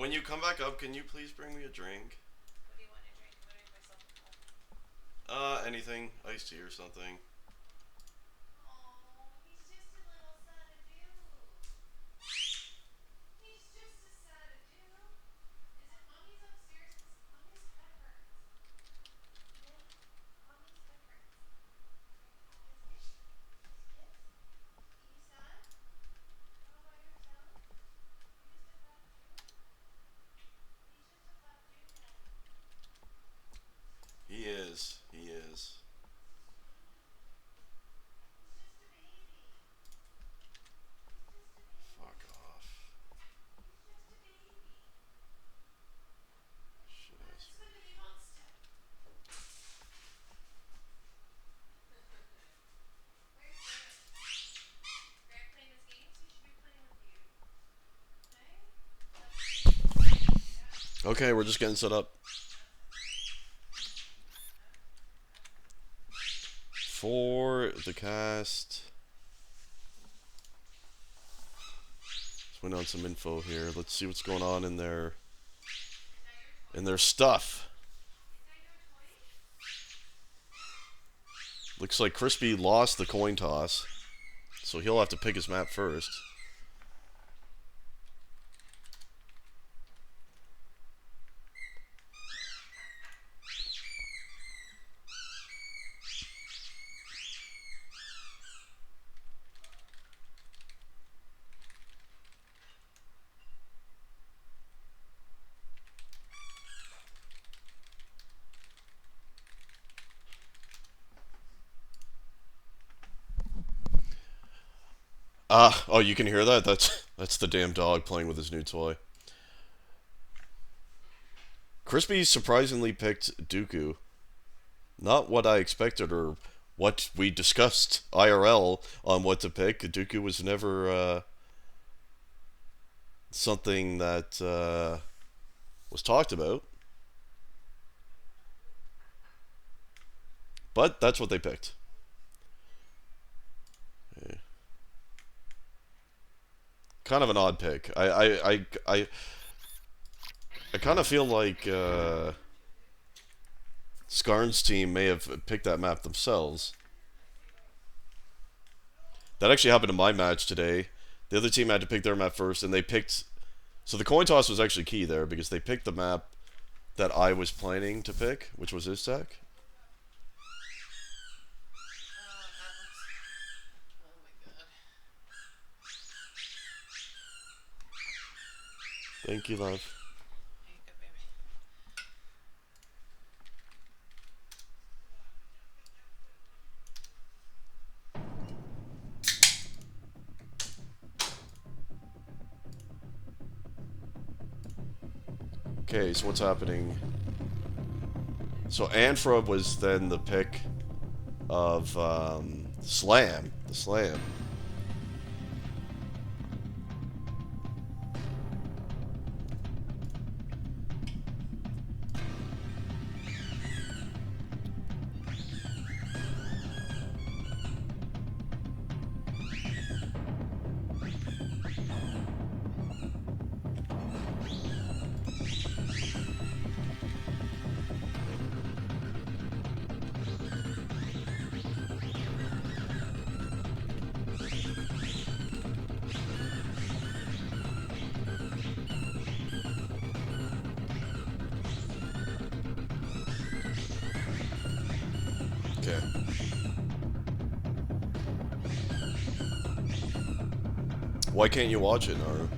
when you come back up, can you please bring me a drink? What do you want to drink? I'm gonna make myself a coffee. Anything, iced tea or something. Oh, he's just a little son of dude. He's just a son of dude. Is it mommy's upstairs? Because mommy's head hurts. Okay? Mommy's head hurts. Here, kiss. Are you sad? Oh, by yourself? You're just a fat dude? He's just a fat dude, Daddy. He is. He is. He's just a baby. He's just a baby. Fuck off. He's just a baby. Shit What ass. is somebody monster? Where's Grant? Grant playing his games? He should be playing with you. Okay? Okay, we're just getting set up for the cast. Let's wait on some info here. Let's see what's going on in their stuff. Looks like Crispy lost the coin toss, so he'll have to pick his map first. Oh, you can hear that? That's the damn dog playing with his new toy. Crispy surprisingly picked Dooku. Not what I expected or what we discussed IRL on what to pick. Dooku was never something that was talked about. But that's what they picked. Okay. Kind of an odd pick. I kind of feel like Skarn's team may have picked that map themselves. That actually happened in my match today. The other team had to pick their map first, and they picked. So the coin toss was actually key there because they picked the map that I was planning to pick, which was Iztec. Oh my god. Thank you, love. There you go, baby. Okay, so what's happening? So Anfra was then the pick of Slam. The Slam. Okay. Why can't you watch it, Naru?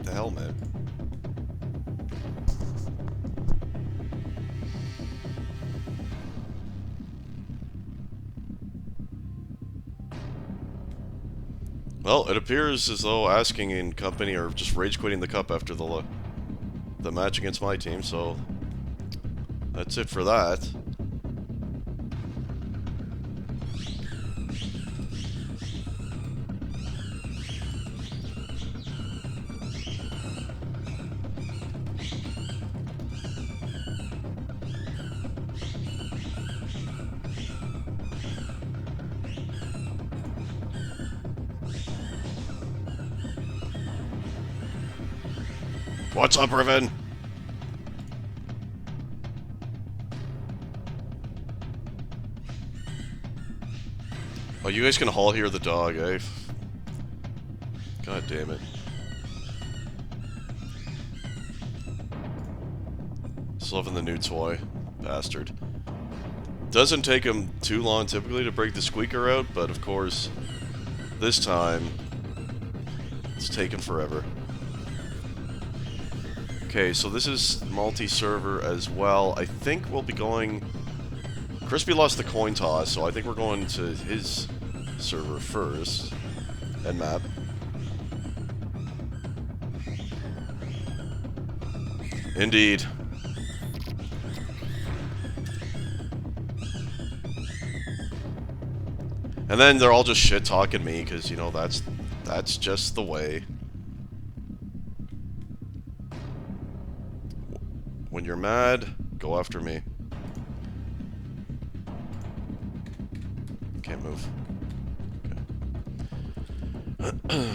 The hell, man? Well, it appears as though Asking and company are just rage quitting the cup after the match against my team, so that's it for that. What's up, Riven? Oh, you guys can haul here the dog, eh? God damn it. Just loving the new toy. Bastard. Doesn't take him too long typically to break the squeaker out, but of course, this time, it's taken forever. Okay, so this is multi-server as well. I think we'll be going... Crispy lost the coin toss, so I think we're going to his server first. And map. Indeed. And then they're all just shit-talking me, because, you know, that's just the way. When you're mad, go after me. Can't move. Okay.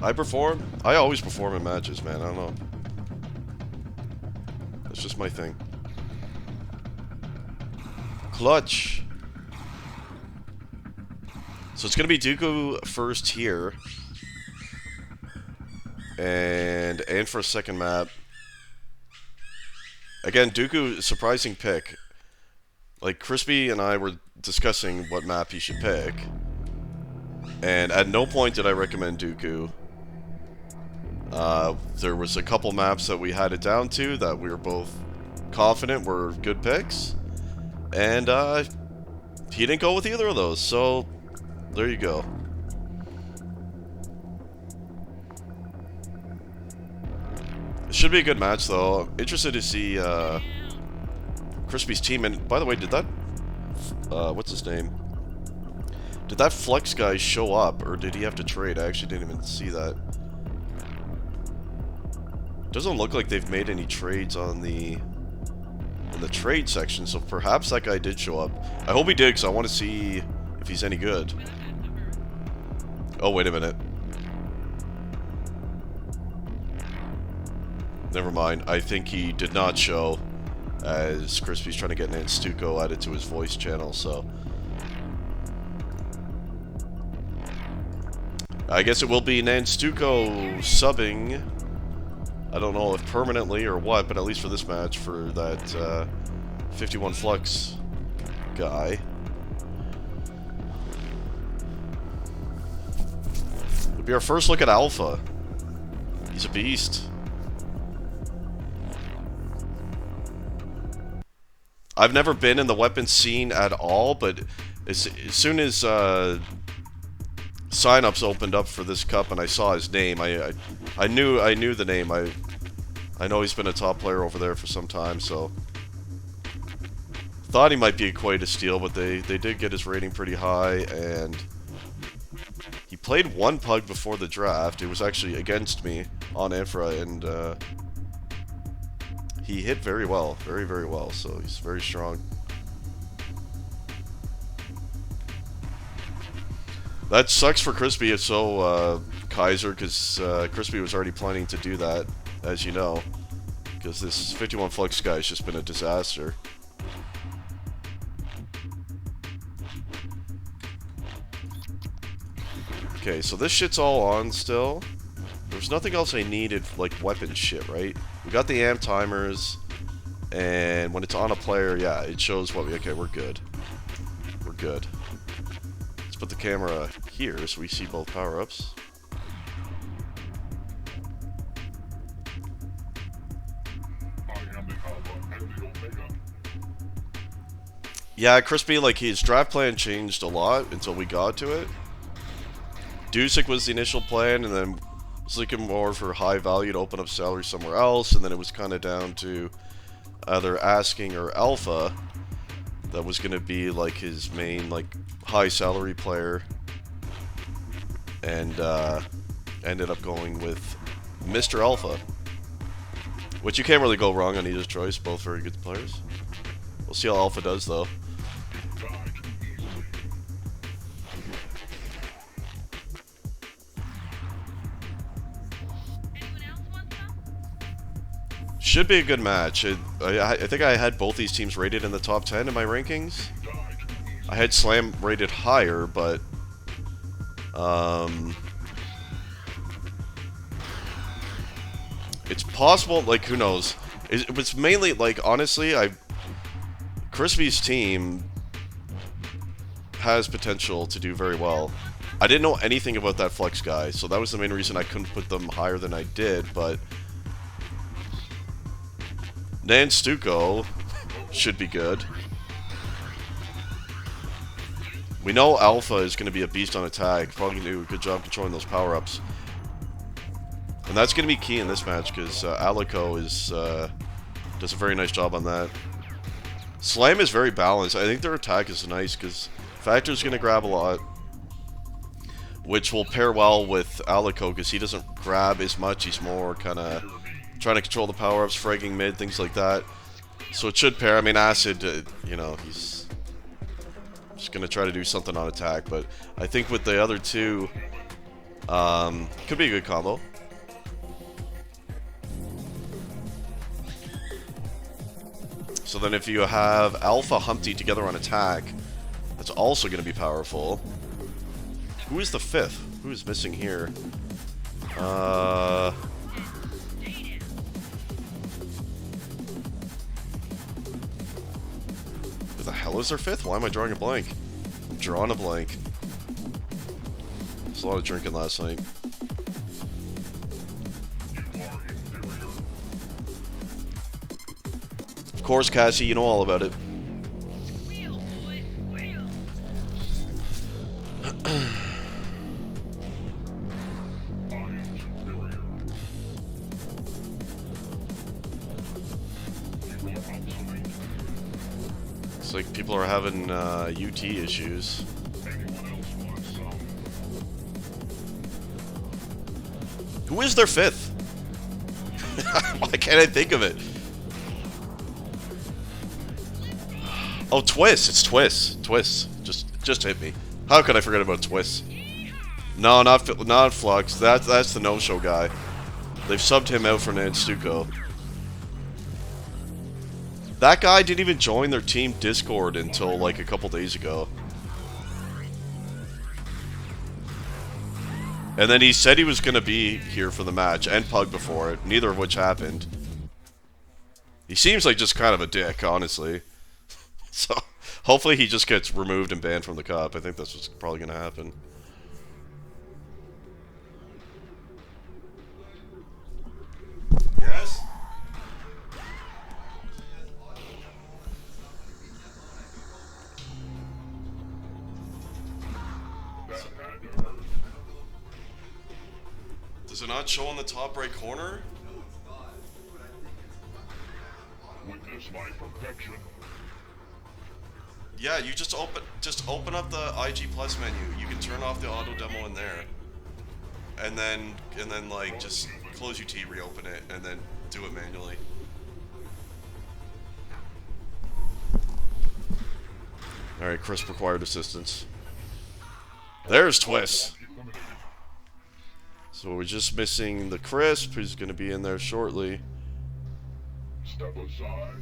I always perform in matches, man. I don't know. That's just my thing. Clutch. So it's gonna be Dooku first here. And for a second map. Again, Dooku, surprising pick. Like, Crispy and I were discussing what map he should pick. And at no point did I recommend Dooku. There was a couple maps that we had it down to that we were both confident were good picks. And he didn't go with either of those, so there you go. It should be a good match, though. I'm interested to see Crispy's team. And by the way, did that... what's his name? Did that Flex guy show up, or did he have to trade? I actually didn't even see that. Doesn't look like they've made any trades on in the trade section, so perhaps that guy did show up. I hope he did, because I want to see if he's any good. Oh, wait a minute. Never mind. I think he did not show, as Crispy's trying to get Nanstuko added to his voice channel, so... I guess it will be Nanstuko subbing. I don't know if permanently or what, but at least for this match, for that 51 Flux guy. It'll be our first look at Alpha. He's a beast. I've never been in the weapons scene at all, but as soon as sign-ups opened up for this cup and I saw his name, I knew the name. I know he's been a top player over there for some time, so thought he might be quite a steal, but they did get his rating pretty high, and he played one pug before the draft. It was actually against me on Infra, and he hit very well, very, very well, so he's very strong. That sucks for Crispy, so Kaiser, because Crispy was already planning to do that, as you know, because this 51 Flux guy has just been a disaster. Okay, so this shit's all on still. There's nothing else I needed, like weapon shit, right? We got the amp timers, and when it's on a player, yeah, it shows what we... Okay, we're good. We're good. Let's put the camera here so we see both power-ups. Yeah, Crispy, like, his draft plan changed a lot until we got to it. Dusik was the initial plan, and then was looking more for high value to open up salary somewhere else, and then it was kind of down to either Asking or Alpha that was going to be, like, his main, like, high salary player, and ended up going with Mr. Alpha, which you can't really go wrong on either choice, both very good players. We'll see how Alpha does, though. Should be a good match. I think I had both these teams rated in the top 10 in my rankings. I had Slam rated higher, but it's possible. Like, who knows? It was mainly like, honestly, Crispy's team has potential to do very well. I didn't know anything about that Flex guy, so that was the main reason I couldn't put them higher than I did. But Nan Stuco should be good. We know Alpha is going to be a beast on attack. Probably going to do a good job controlling those power-ups. And that's going to be key in this match, because Alico does a very nice job on that. Slam is very balanced. I think their attack is nice, because Factor's going to grab a lot, which will pair well with Alico, because he doesn't grab as much. He's more kind of trying to control the power-ups, fragging mid, things like that. So it should pair. I mean, Acid, you know, he's just going to try to do something on attack, but I think with the other two, could be a good combo. So then if you have Alpha Humpty together on attack, that's also going to be powerful. Who is the fifth? Who is missing here? Who the hell is their fifth? Why am I drawing a blank? I'm drawing a blank. There's a lot of drinking last night. Of course, Cassie, you know all about it. It's like people are having UT issues. Who is their fifth? Why can't I think of it? Oh, Twist. It's Twist. Twist. Just hit me. How could I forget about Twist? No, not Flux. That's the no-show guy. They've subbed him out for Nan Stuco. That guy didn't even join their team Discord until like a couple days ago. And then he said he was going to be here for the match, and Pug before it, neither of which happened. He seems like just kind of a dick, honestly. So, hopefully he just gets removed and banned from the cup. I think that's what's probably going to happen. Yes? Does it not show on the top right corner? Witness my perfection. Yeah, you just open up the IG Plus menu. You can turn off the auto demo in there, and then like just close UT, reopen it, and then do it manually. All right, Chris required assistance. There's Twist. So we're just missing the Crisp, who's going to be in there shortly. Step aside.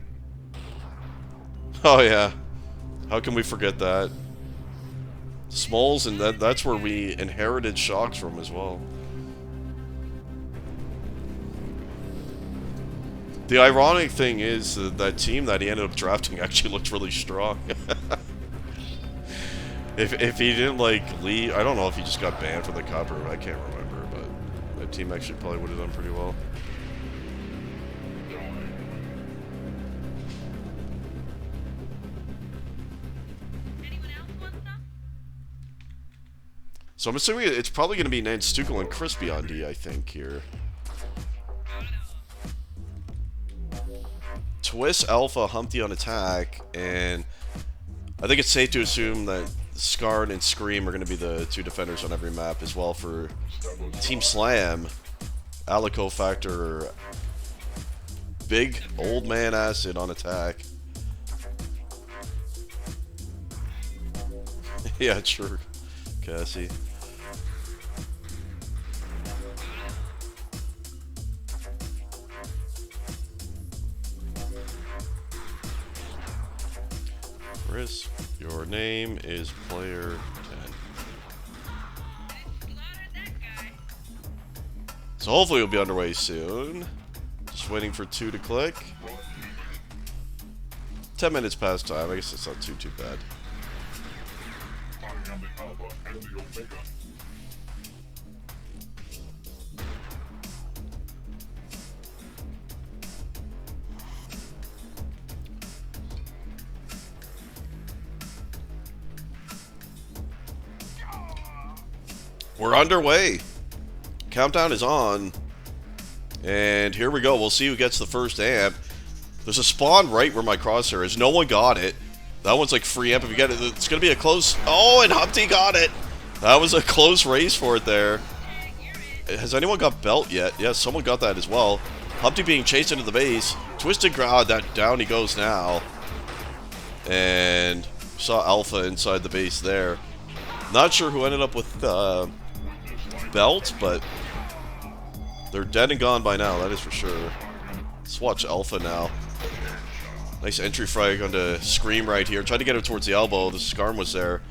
Oh yeah. How can we forget that? Smalls, and that's where we inherited Shocks from as well. The ironic thing is that team that he ended up drafting actually looked really strong. If he didn't like leave, I don't know if he just got banned from the cup or I can't remember, but that team actually probably would have done pretty well. So I'm assuming it's probably going to be Nan Stuco and Crispy on D, I think, here. Twist, Alpha, Humpty on attack, and I think it's safe to assume that Scarred and Scream are going to be the two defenders on every map as well for Team Slam. Alico, Factor, big old man Acid on attack. Yeah, sure, Cassie. Chris, your name is player 10. So hopefully we'll be underway soon. Just waiting for 2 to click. 10 minutes past time. I guess it's not too bad. I am the Alpha and the Omega. We're underway. Countdown is on. And here we go. We'll see who gets the first amp. There's a spawn right where my crosshair is. No one got it. That one's like free amp if you get it. It's going to be a close... Oh, and Humpty got it. That was a close race for it there. Has anyone got belt yet? Yes, someone got that as well. Humpty being chased into the base. Twisted Ground, that down he goes now. And saw Alpha inside the base there. Not sure who ended up with belt, but they're dead and gone by now, that is for sure. Let's watch Alpha now. Nice entry frag onto Scream right here. Tried to get him towards the elbow. The Scarm was there.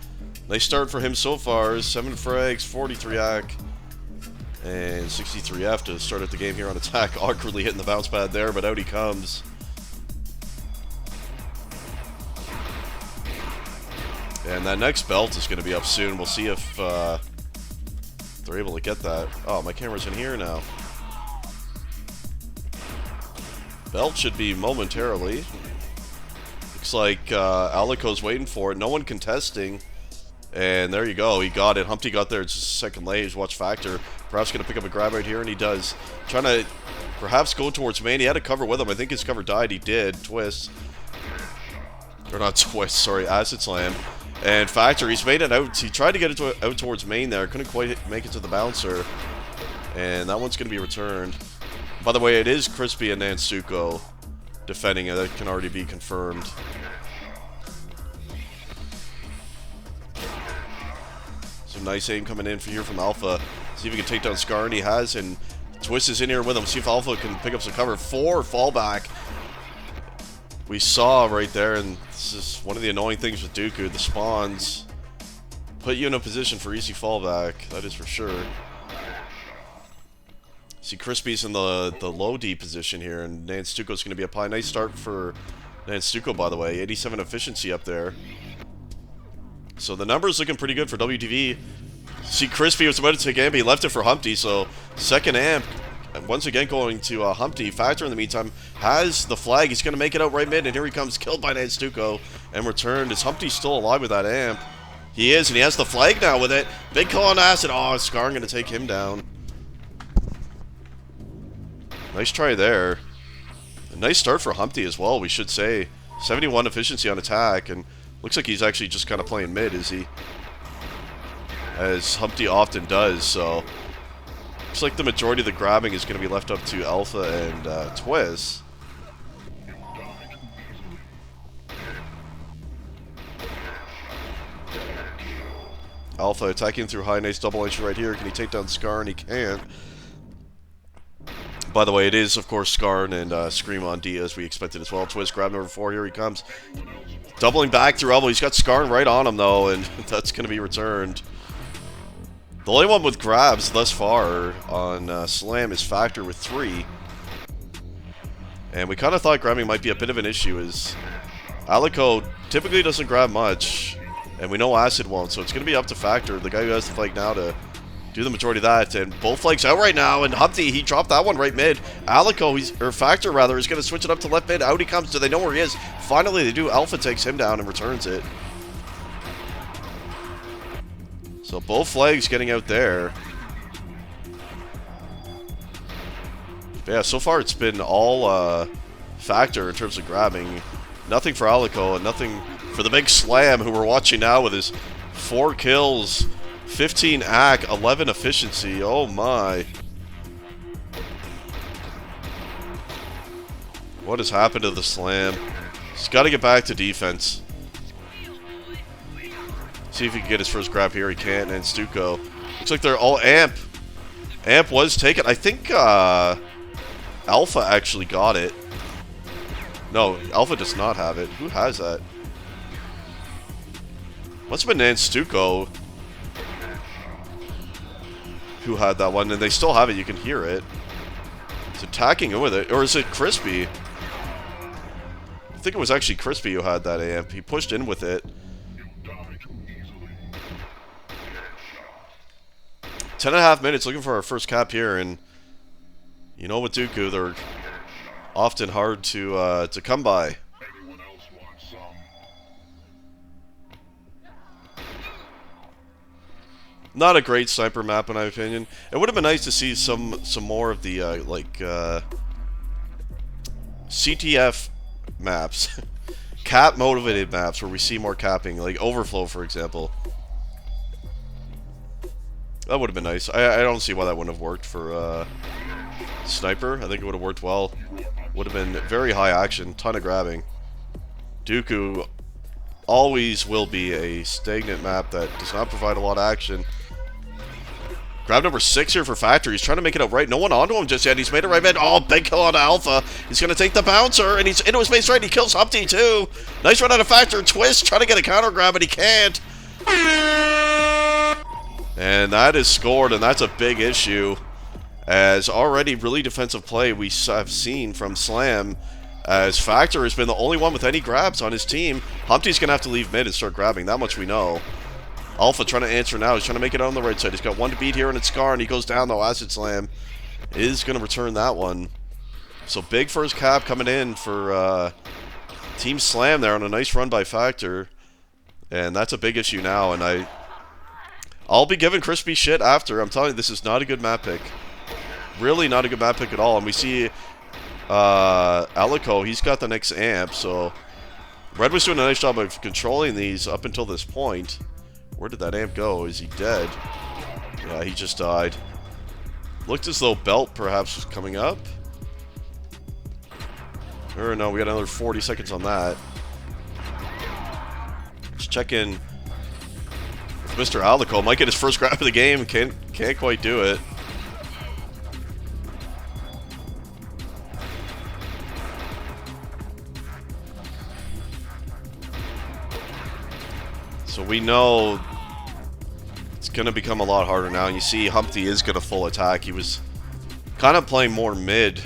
Nice start for him so far. 7 frags, 43 AC, and 63 F to start out the game here on attack. Awkwardly hitting the bounce pad there, but out he comes. And that next belt is going to be up soon. We'll see if they're able to get that. Oh, my camera's in here now. Belt should be momentarily. Looks like Alico's waiting for it. No one contesting. And there you go. He got it. Humpty got there. It's just a second late. Watch Factor. Perhaps going to pick up a grab right here, and he does. Trying to perhaps go towards main. He had a cover with him. I think his cover died. He did. Twist. Or not twist, sorry. Acid Slam. And Factor, he's made it out. He tried to get it out towards main there. Couldn't quite make it to the bouncer. And that one's going to be returned. By the way, it is Crispy and Nansuko defending it. That can already be confirmed. Some nice aim coming in for here from Alpha. See if he can take down Scar, and he has. And Twist is in here with him. See if Alpha can pick up some cover. 4 fallback. We saw right there, and this is one of the annoying things with Dooku. The spawns put you in a position for easy fallback. That is for sure. See, Crispy's in the low D position here, and Nanstuko's going to be up high. Nice start for Nanstuko, by the way. 87 efficiency up there. So the numbers looking pretty good for WTV. See, Crispy was about to take amp. He left it for Humpty, so second amp. And once again going to Humpty. Factor in the meantime has the flag. He's going to make it out right mid, and here he comes, killed by Nanstuko and returned. Is Humpty still alive with that amp? He is, and he has the flag now with it. Big call on acid. Oh, Scar going to take him down. Nice try there. A nice start for Humpty as well, we should say. 71 efficiency on attack, and looks like he's actually just kind of playing mid, is he? As Humpty often does, so... Looks like the majority of the grabbing is going to be left up to Alpha and Twist. Alpha attacking through high, nice double entry right here. Can he take down Scar? And he can't. By the way, it is, of course, Skarn and Scream on D as we expected as well. Twist grab number 4, here he comes. Doubling back through elbow. He's got Skarn right on him, though, and that's going to be returned. The only one with grabs thus far on Slam is Factor with 3. And we kind of thought grabbing might be a bit of an issue, as Alico typically doesn't grab much, and we know Acid won't, so it's going to be up to Factor, the guy who has the flag now, to do the majority of that. And both flags out right now, and Humpty, he dropped that one right mid. Alico, or Factor rather, is going to switch it up to left mid. Out he comes. Do they know where he is? Finally they do. Alpha takes him down and returns it. So both flags getting out there. But yeah, so far it's been all Factor in terms of grabbing. Nothing for Alico, and nothing for the big Slam, who we're watching now with his 4 kills, 15 AC, 11 efficiency. Oh my. What has happened to the Slam? He's got to get back to defense. See if he can get his first grab here. He can't. And Stuco. Looks like they're all amp. Amp was taken. I think Alpha actually got it. No, Alpha does not have it. Who has that? Must have been Nanstuko who had that one, and they still have it. You can hear it. It's attacking him with it. Or is it Crispy? I think it was actually Crispy who had that amp. He pushed in with it. 10.5 minutes looking for our first cap here, and you know with Dooku, they're often hard to come by. Everyone else wants some. Not a great sniper map in my opinion. It would have been nice to see some more of the CTF maps, cap motivated maps where we see more capping, like Overflow for example. That would have been nice. I don't see why that wouldn't have worked for Sniper. I think it would have worked well. Would have been very high action, ton of grabbing. Dooku always will be a stagnant map that does not provide a lot of action. Grab number 6 here for Factor. He's trying to make it out right. No one onto him just yet. He's made it right mid. Oh, big kill on Alpha. He's going to take the bouncer, and he's into his base right. He kills Humpty, too. Nice run out of Factor. Twist trying to get a counter grab, but he can't. And that is scored, and that's a big issue. As already really defensive play we have seen from Slam, as Factor has been the only one with any grabs on his team. Humpty's going to have to leave mid and start grabbing. That much we know. Alpha trying to answer now. He's trying to make it on the right side. He's got one to beat here, and it's Scar, and he goes down, though. Acid Slam is going to return that one. So big first cap coming in for Team Slam there on a nice run by Factor. And that's a big issue now, and I'll be giving Crispy shit after. I'm telling you, this is not a good map pick. Really not a good map pick at all. And we see Alico, he's got the next amp, so Red was doing a nice job of controlling these up until this point. Where did that amp go? Is he dead? Yeah, he just died. Looked as though Belt perhaps was coming up. Or no, we got another 40 seconds on that. Let's check in with Mr. Alico. Might get his first grab of the game. Can't quite do it. So we know it's going to become a lot harder now. You see Humpty is going to full attack. He was kind of playing more mid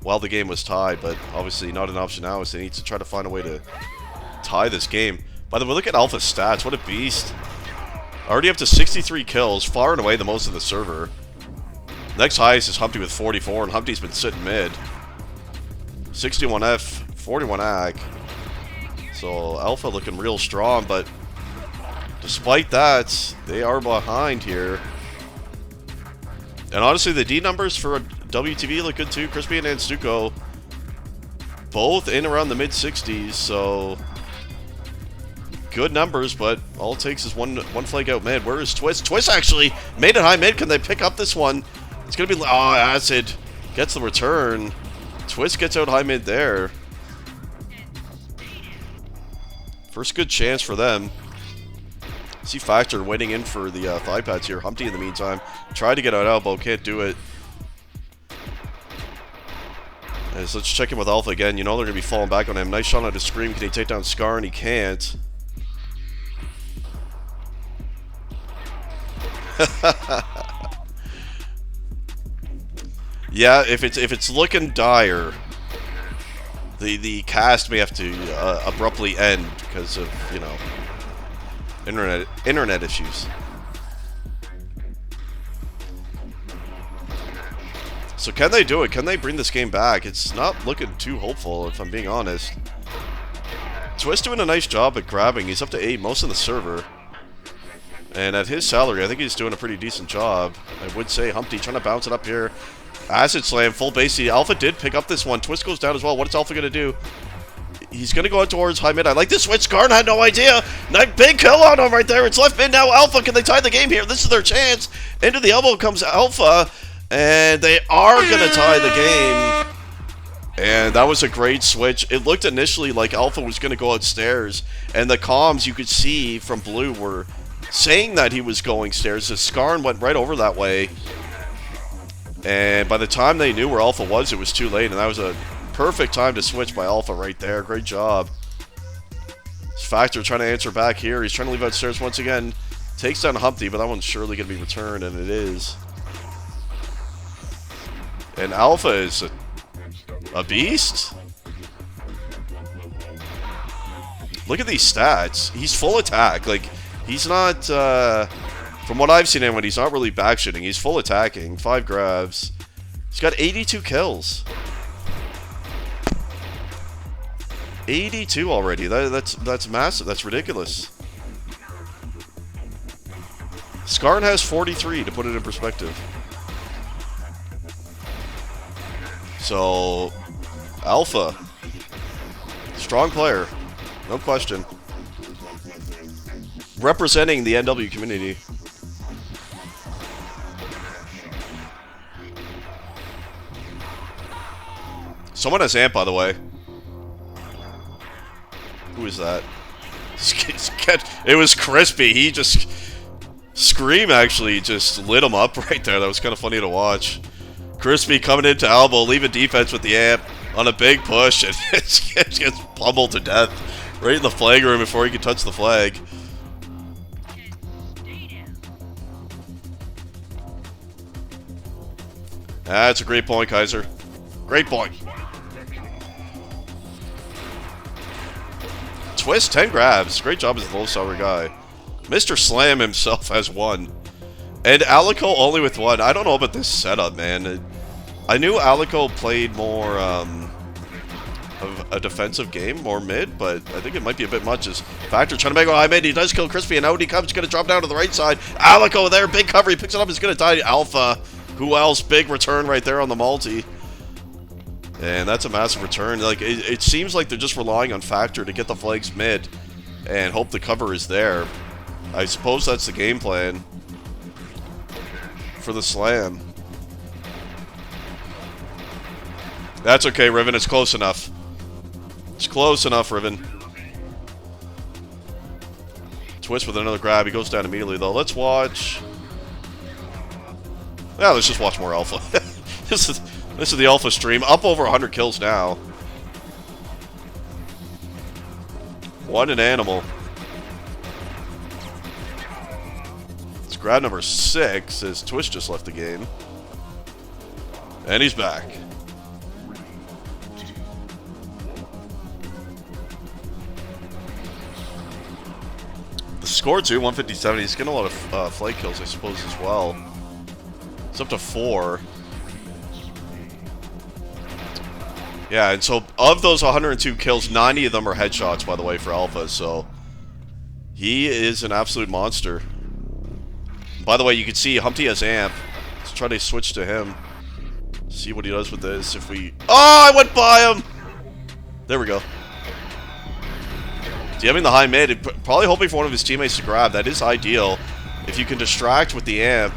while the game was tied, but obviously not an option now, as they need to try to find a way to tie this game. By the way, look at Alpha's stats. What a beast. Already up to 63 kills, far and away the most of the server. Next highest is Humpty with 44, and Humpty's been sitting mid. 61F, 41 AC. So Alpha looking real strong, but despite that, they are behind here. And honestly, the D numbers for WTV look good too. Crispy and Nanstuko both in around the mid-60s, so good numbers, but all it takes is one flank out mid. Where is Twist? Twist actually made it high mid. Can they pick up this one? It's going to be... Oh, Acid gets the return. Twist gets out high mid there. First good chance for them. See Factor waiting in for the thigh pads here. Humpty in the meantime tried to get out elbow, can't do it. And so let's check in with Alpha again. You know they're going to be falling back on him. Nice shot on to Scream. Can he take down Scar? And he can't. Yeah, if it's looking dire, the cast may have to abruptly end because of, you know, internet issues. So can they do it? Can they bring this game back? It's not looking too hopeful, if I'm being honest. Twist doing a nice job at grabbing. He's up to 8 most of the server. And at his salary, I think he's doing a pretty decent job. I would say Humpty trying to bounce it up here. Acid Slam, full base. Alpha did pick up this one. Twist goes down as well. What is Alpha going to do? He's going to go out towards high mid. I like this switch. Skarn had no idea. Nice big kill on him right there. It's left mid now. Alpha, can they tie the game here? This is their chance. Into the elbow comes Alpha. And they are going to tie the game. And that was a great switch. It looked initially like Alpha was going to go upstairs. And the comms you could see from Blue were saying that he was going stairs. So Skarn went right over that way. And by the time they knew where Alpha was, it was too late. And that was a perfect time to switch by Alpha right there. Great job. Factor trying to answer back here. He's trying to leave outstairs once again. Takes down Humpty, but that one's surely going to be returned, and it is. And Alpha is a beast? Look at these stats. He's full attack. Like, he's not, from what I've seen him, when he's not really backshooting, he's full attacking. 5 grabs. He's got 82 kills. 82 already. That's massive. That's ridiculous. Skarn has 43, to put it in perspective. So, Alpha. Strong player. No question. Representing the NW community. Someone has amp, by the way. Who is that? It was Crispy. He just... Scream actually just lit him up right there. That was kind of funny to watch. Crispy coming into elbow, leaving defense with the amp on a big push, and gets pummeled to death right in the flag room before he can touch the flag. That's a great point, Kaiser. Great point. Twist, 10 grabs. Great job as the low salary guy. Mr. Slam himself has 1. And Alico only with 1. I don't know about this setup, man. I knew Alico played more of a defensive game, more mid, but I think it might be a bit much. As Factor trying to make a high mid. He does kill Crispy, and out he comes. Going to drop down to the right side. Alico there, big cover. He picks it up. He's going to die. Alpha. Who else? Big return right there on the multi. And that's a massive return. Like it seems like they're just relying on Factor to get the flags mid and hope the cover is there. I suppose that's the game plan for the slam. That's okay, Riven. It's close enough. It's close enough, Riven. Twist with another grab. He goes down immediately, though. Let's watch... Yeah, let's just watch more Alpha. This is the Alpha stream. Up over 100 kills now. What an animal. It's grab number 6 as Twist just left the game. And he's back. The score too, 157. He's getting a lot of flight kills, I suppose, as well. It's up to 4. Yeah, and so of those 102 kills, 90 of them are headshots, by the way, for Alpha. So he is an absolute monster. By the way, you can see Humpty has amp. Let's try to switch to him. See what he does with this. If we... Oh, I went by him! There we go. DMing the high mid, probably hoping for one of his teammates to grab. That is ideal. If you can distract with the amp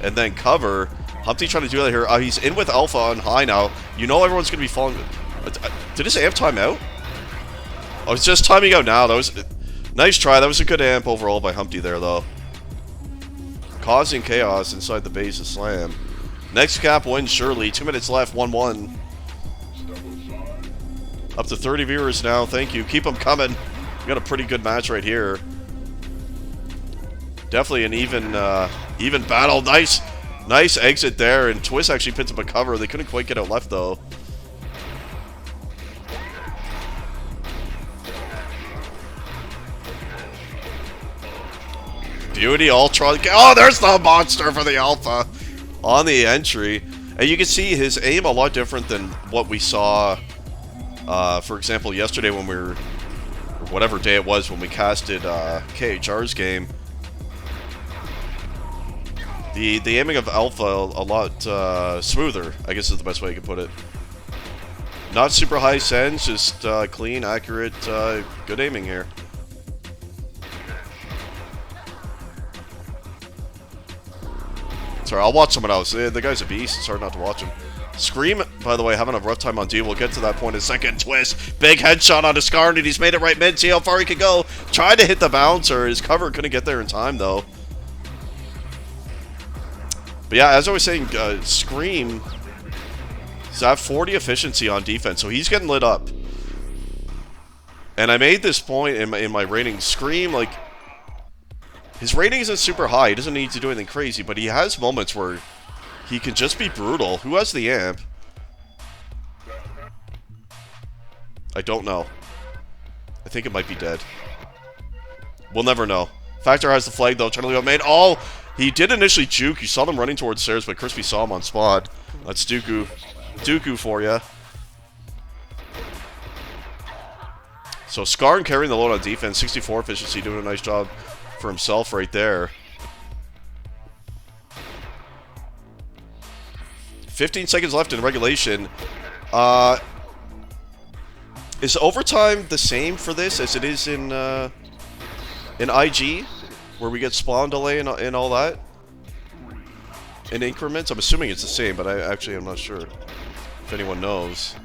and then cover. Humpty trying to do that here. He's in with Alpha on high now. You know everyone's going to be falling. Did his amp time out? Oh, it's just timing out now. That was... Nice try. That was a good amp overall by Humpty there, though. Causing chaos inside the base of Slam. Next cap wins surely. 2 minutes left. 1-1. Up to 30 viewers now. Thank you. Keep them coming. We got a pretty good match right here. Definitely an even battle. Nice exit there. And Twist actually picks up a cover. They couldn't quite get out left, though. Beauty, Ultron. Oh, there's the monster for the Alpha on the entry. And you can see his aim a lot different than what we saw, for example, yesterday when we were, or whatever day it was when we casted KHR's game. The aiming of Alpha a lot smoother, I guess is the best way you can put it. Not super high sense, just clean, accurate, good aiming here. Sorry, I'll watch someone else. The guy's a beast. It's hard not to watch him. Scream, by the way, having a rough time on D. We'll get to that point in a second. Twist. Big headshot on Skarn, and he's made it right mid. See how far he can go. Tried to hit the bouncer. His cover couldn't get there in time, though. But yeah, as I was saying, Scream is at 40 efficiency on defense, so he's getting lit up. And I made this point in my rating. Scream, like, his rating isn't super high. He doesn't need to do anything crazy, but he has moments where he can just be brutal. Who has the amp? I don't know. I think it might be dead. We'll never know. Factor has the flag, though. Trying to leave out main. Oh! He did initially juke. You saw them running towards stairs, but Crispy saw him on spot. That's Dooku. Dooku for ya. So Skarn carrying the load on defense. 64 efficiency, doing a nice job for himself right there. 15 seconds left in regulation. Is overtime the same for this as it is in IG, where we get spawn delay and all that in increments? I'm assuming it's the same, but I'm not sure if anyone knows.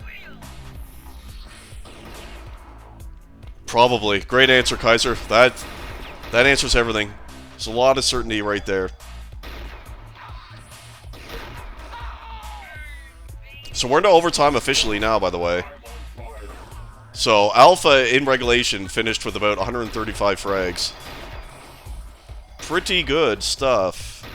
Probably. Great answer, Kaiser. That answers everything. There's a lot of certainty right there. So we're into overtime officially now, by the way. So Alpha in regulation finished with about 135 frags. Pretty good stuff.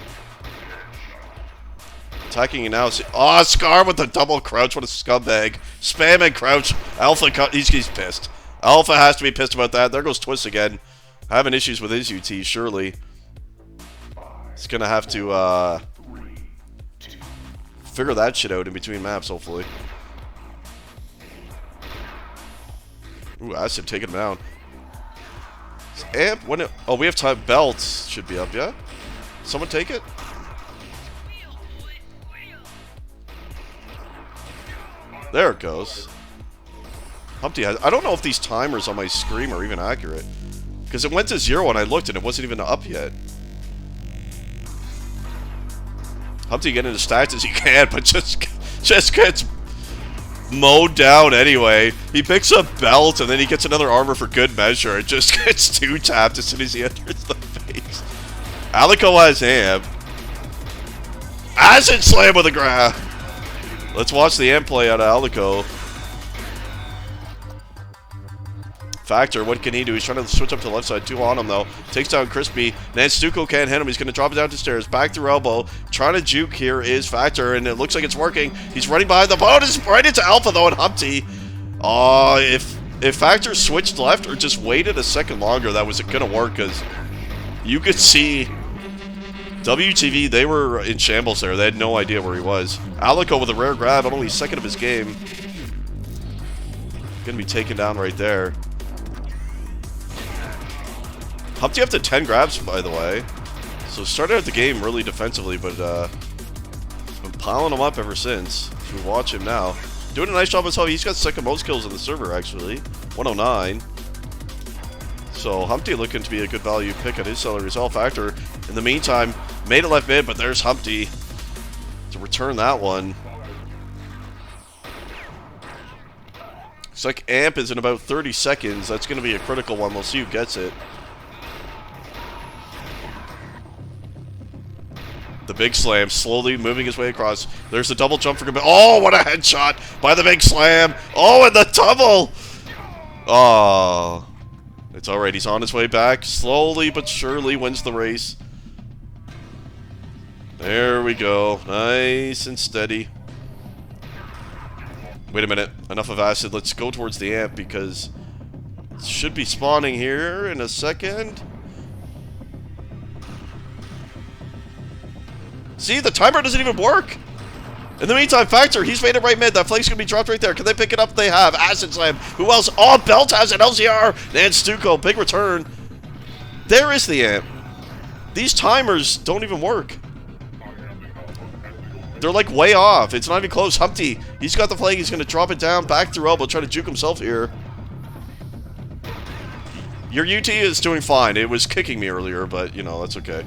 Attacking you now. Oh, Scar with the double crouch. What a scumbag. Spam and crouch. Alpha, he's pissed. Alpha has to be pissed about that. There goes Twist again. Having issues with his UT, surely. He's going to have to figure that shit out in between maps, hopefully. Ooh, Acid taking him down. Amp, oh, we have time. Belts should be up, yeah? Someone take it? There it goes. Humpty has... I don't know if these timers on my screen are even accurate. Because it went to 0 and I looked and it wasn't even up yet. Humpty getting as stacked as he can, but just gets mowed down anyway. He picks up belt and then he gets another armor for good measure. It just gets 2-tapped as soon as he enters the face. Alico has amp. Acid slam with a grab. Let's watch the amp play out of Alico. Factor, what can he do? He's trying to switch up to the left side. 2 on him, though. Takes down Crispy. Nanstuko can't hit him. He's going to drop it down the stairs. Back through elbow. Trying to juke here is Factor, and it looks like it's working. He's running behind the bonus. Right into Alpha, though, and Humpty. Oh, if Factor switched left or just waited a second longer, that was going to work, because you could see WTV, they were in shambles there. They had no idea where he was. Alico with a rare grab, only second of his game. Going to be taken down right there. Humpty up to 10 grabs, by the way. So started out the game really defensively, but been piling them up ever since. So we watch him now. Doing a nice job himself. He's got second most kills on the server, actually. 109. So Humpty looking to be a good value pick at his salary as well. Factor, in the meantime, made it left mid, but there's Humpty to return that one. Looks like amp is in about 30 seconds. That's going to be a critical one. We'll see who gets it. The big slam, slowly moving his way across. There's the double jump for good. Oh, what a headshot by the big slam. Oh, and the double. Oh, it's all right. He's on his way back. Slowly but surely wins the race. There we go. Nice and steady. Wait a minute. Enough of acid. Let's go towards the amp because it should be spawning here in a second. See, the timer doesn't even work. In the meantime, Factor, he's made it right mid. That flag's going to be dropped right there. Can they pick it up? They have. Acid Slam. Who else? Oh, Belt has an LCR. Nanstuko, big return. There is the amp. These timers don't even work. They're like way off. It's not even close. Humpty, he's got the flag. He's going to drop it down. Back through elbow. Try to juke himself here. Your UT is doing fine. It was kicking me earlier, but, you know, that's okay.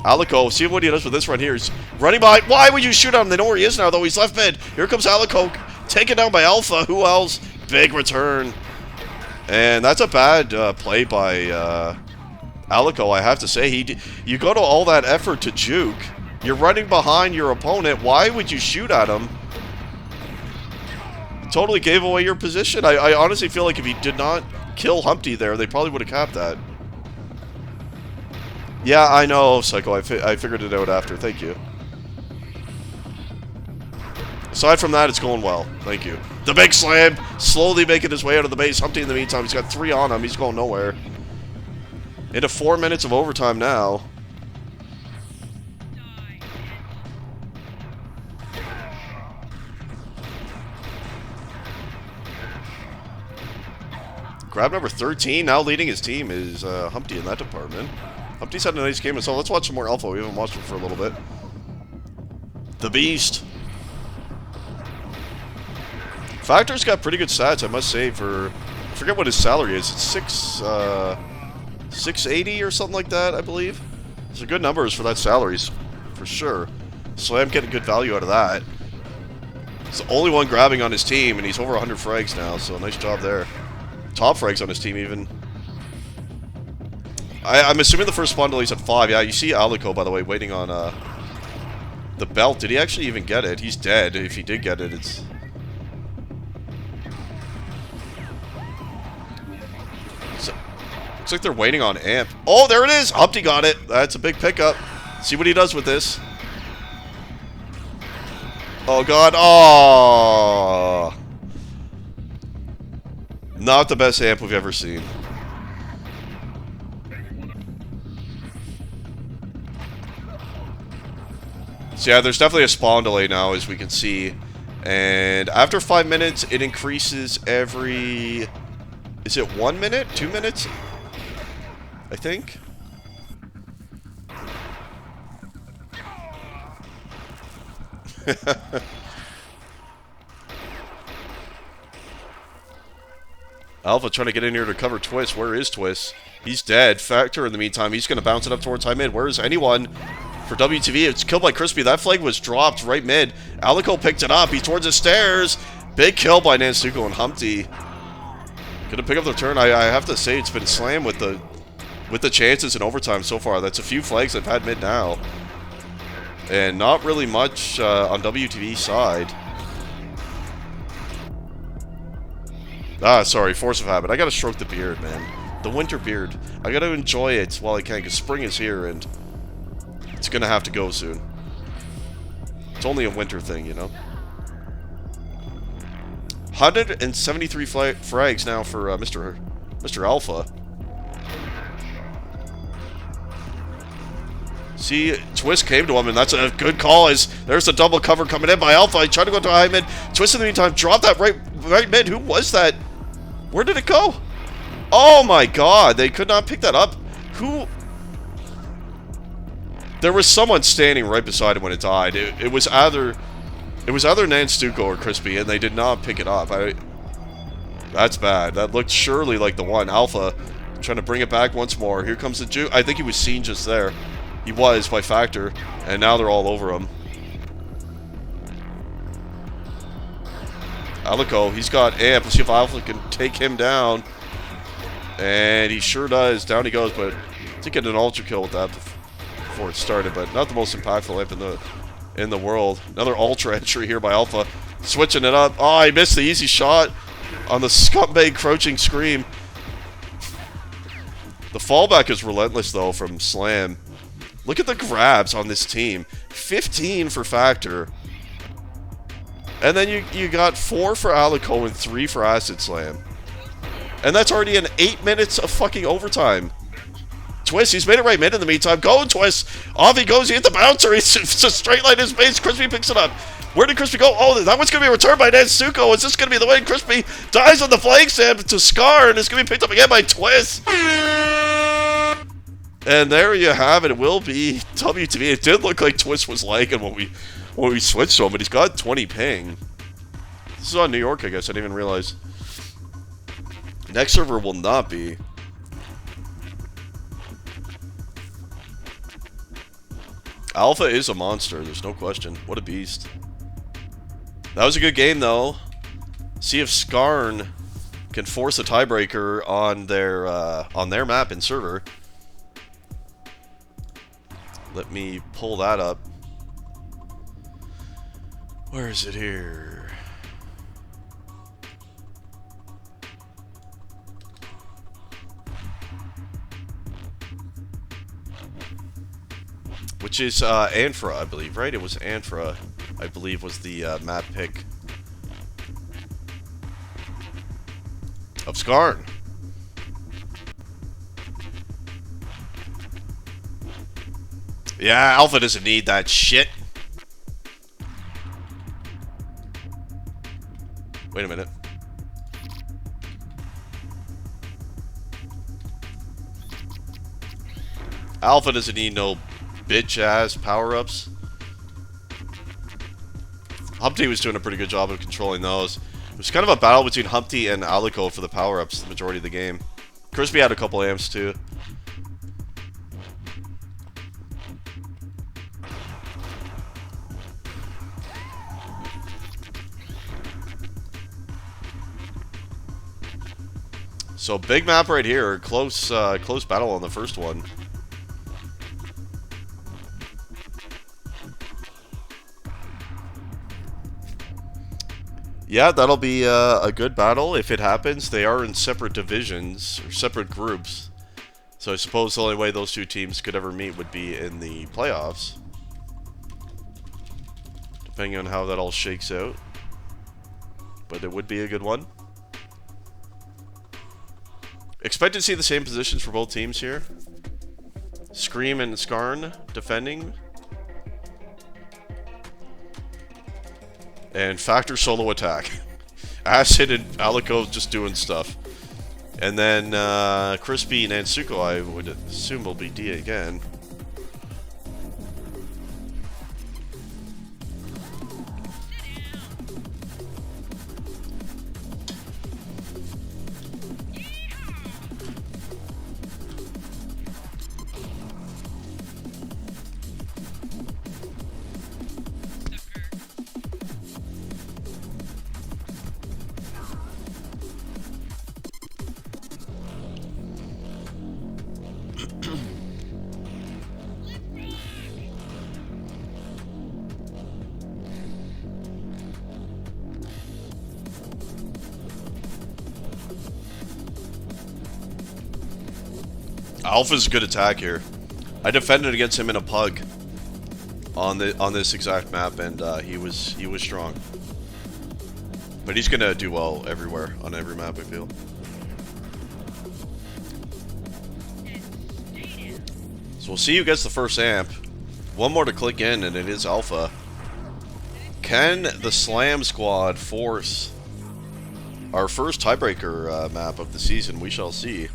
Alico, see what he does with this run here. He's running by. Why would you shoot at him? They know where he is now, though. He's left mid. Here comes Alico, taken down by Alpha. Who else? Big return. And that's a bad play by Alico, I have to say. You go to all that effort to juke. You're running behind your opponent. Why would you shoot at him? Totally gave away your position. I honestly feel like if he did not kill Humpty there, they probably would have capped that. Yeah, I know, Psycho. I figured it out after. Thank you. Aside from that, it's going well. Thank you. The big slam, slowly making his way out of the base. Humpty, in the meantime, he's got 3 on him. He's going nowhere. Into 4 minutes of overtime now. Grab number 13, now leading his team, is Humpty in that department. Humpty's had a nice game, so let's watch some more Alpha. We haven't watched him for a little bit. The Beast. Factor's got pretty good stats, I must say, for... I forget what his salary is. It's 680 or something like that, I believe. Those are good numbers for that salaries, for sure. Slam getting good value out of that. He's the only one grabbing on his team, and he's over 100 frags now, so nice job there. Top frags on his team, even. I'm assuming the first spawn delay is at 5. Yeah, you see Alico, by the way, waiting on the belt. Did he actually even get it? He's dead. If he did get it, it's... Looks like they're waiting on Amp. Oh, there it is! Humpty got it. That's a big pickup. See what he does with this. Oh, God. Oh! Not the best Amp we've ever seen. So yeah, there's definitely a spawn delay now, as we can see. And after 5 minutes, it increases every... Is it 1 minute? 2 minutes? I think. Alpha trying to get in here to cover Twist. Where is Twist? He's dead. Factor, in the meantime, he's going to bounce it up towards high mid. Where is anyone? For WTV, it's killed by Crispy. That flag was dropped right mid. Alico picked it up. He's towards the stairs. Big kill by Nansuko and Humpty. Gonna pick up the turn. I have to say, it's been slammed with the chances in overtime so far. That's a few flags they've had mid now. And not really much on WTV's side. Ah, sorry, force of habit. I gotta stroke the beard, man. The winter beard. I gotta enjoy it while I can, because spring is here, and it's gonna have to go soon. It's only a winter thing, you know? 173 frags now for Mr. Alpha. See, Twist came to him, and that's a good call. As there's a double cover coming in by Alpha. He tried to go to high mid. Twist in the meantime dropped that right mid. Who was that? Where did it go? Oh my God! They could not pick that up. Who? There was someone standing right beside him when it died. It was either Nanstuko or Crispy, and they did not pick it up. That's bad. That looked surely like the one. Alpha trying to bring it back once more. Here comes the juke. I think he was seen just there. He was by Factor, and now they're all over him. Alico, he's got Amp. Let's see if Alpha can take him down. And he sure does. Down he goes, but did get an ultra kill with that before it started, but not the most impactful Amp in the world. Another ultra entry here by Alpha. Switching it up. Oh, he missed the easy shot on the scumbag crouching scream. The fallback is relentless, though, from Slam. Look at the grabs on this team. 15 for Factor. And then you got 4 for Alico and 3 for Acid Slam. And that's already in 8 minutes of fucking overtime. Twist, he's made it right mid in the meantime. Go, Twist. Off he goes. He hit the bouncer. It's a straight line in his base. Crispy picks it up. Where did Crispy go? Oh, that one's going to be returned by Nansuko. Is this going to be the way? Crispy dies on the flank stab to Scar, and it's going to be picked up again by Twist. And there you have it. It will be WTV. It did look like Twist was lagging when we switched to him, but he's got 20 ping. This is on New York, I guess. I didn't even realize. Next server will not be. Alpha is a monster. There's no question. What a beast. That was a good game, though. See if Skarn can force a tiebreaker on their map and server. Let me pull that up. Where is it here? which is Anfra, I believe, right? It was Anfra, I believe, was the map pick of Skarn. Yeah, Alpha doesn't need that shit. Wait a minute. Alpha doesn't need no bitch-ass power-ups. Humpty was doing a pretty good job of controlling those. It was kind of a battle between Humpty and Alico for the power-ups the majority of the game. Crispy had a couple amps too. So big map right here, close battle on the first one. Yeah, that'll be a good battle if it happens. They are in separate divisions or separate groups, so I suppose the only way those two teams could ever meet would be in the playoffs, depending on how that all shakes out. But it would be a good one. Expect to see the same positions for both teams here. Scream and Skarn defending. And Factor solo attack. Acid and Alico just doing stuff. And then Crispy and Nansuko, I would assume, will be D again. Alpha's a good attack here. I defended against him in a pug on this exact map, and he was strong. But he's gonna do well everywhere on every map, I feel. So we'll see who gets the first amp. One more to click in, and it is Alpha. Can the Slam Squad force our first tiebreaker map of the season? We shall see.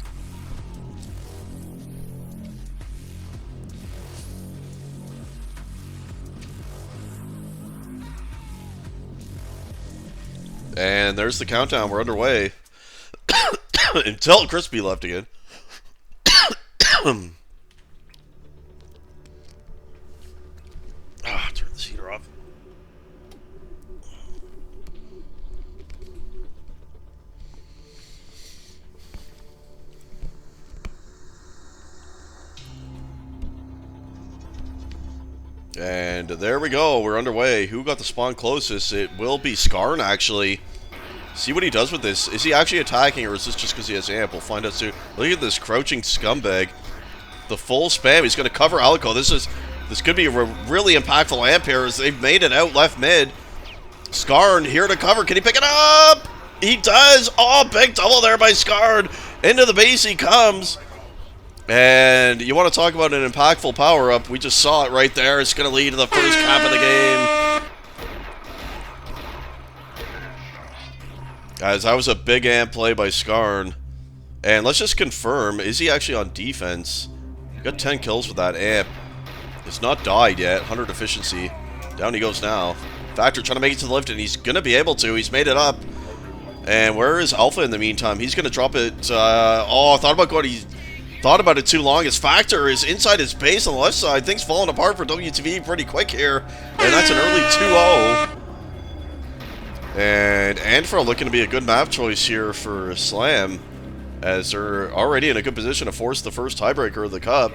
And there's the countdown. We're underway. Until Crispy left again. Turn the heater off. And there we go. We're underway. Who got the spawn closest? It will be Skarn, actually. See what he does with this. Is he actually attacking, or is this just because he has amp? We'll find out soon. Look at this crouching scumbag. The full spam. He's going to cover Alico. This could be a really impactful amp here, as they've made it out left mid. Skarn here to cover. Can he pick it up? He does. Oh, big double there by Skarn. Into the base he comes. And you want to talk about an impactful power-up. We just saw it right there. It's going to lead to the first cap of the game. Guys, that was a big amp play by Skarn. And let's just confirm, is he actually on defense? Got 10 kills with that amp. It's not died yet. 100 efficiency. Down he goes now. Factor trying to make it to the lift, and he's going to be able to. He's made it up. And where is Alpha in the meantime? He's going to drop it. I thought about going... He thought about it too long. His Factor is inside his base on the left side. Things falling apart for WTV pretty quick here. And that's an early 2-0. And Anfra looking to be a good map choice here for Slam, as they're already in a good position to force the first tiebreaker of the cup.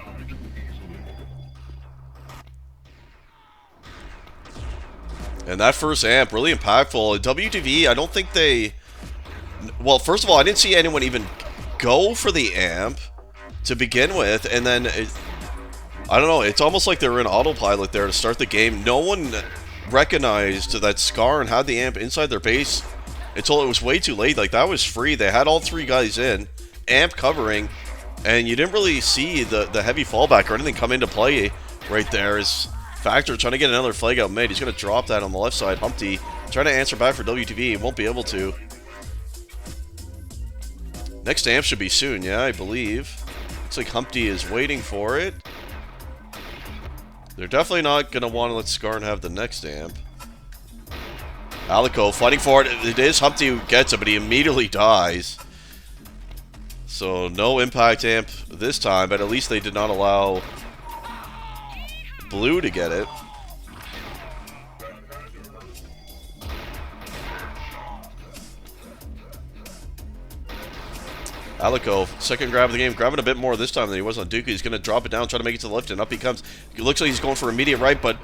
And that first amp, really impactful. WTV, I don't think they... Well, first of all, I didn't see anyone even go for the amp to begin with, and then I don't know. It's almost like they were in autopilot there to start the game. No one recognized that Skarn had the amp inside their base until it was way too late. Like, that was free. They had all 3 guys in, amp covering, and you didn't really see the heavy fallback or anything come into play right there. As Factor trying to get another flag out mid. He's going to drop that on the left side. Humpty trying to answer back for WTV. He won't be able to. Next amp should be soon, yeah, I believe. Looks like Humpty is waiting for it. They're definitely not going to want to let Skarn have the next amp. Alico fighting for it. It is Humpty who gets it, but he immediately dies. So no impact amp this time, but at least they did not allow Blue to get it. Alico, second grab of the game, grabbing a bit more this time than he was on Dooku. He's going to drop it down, try to make it to the left, and up he comes. It looks like he's going for immediate right, but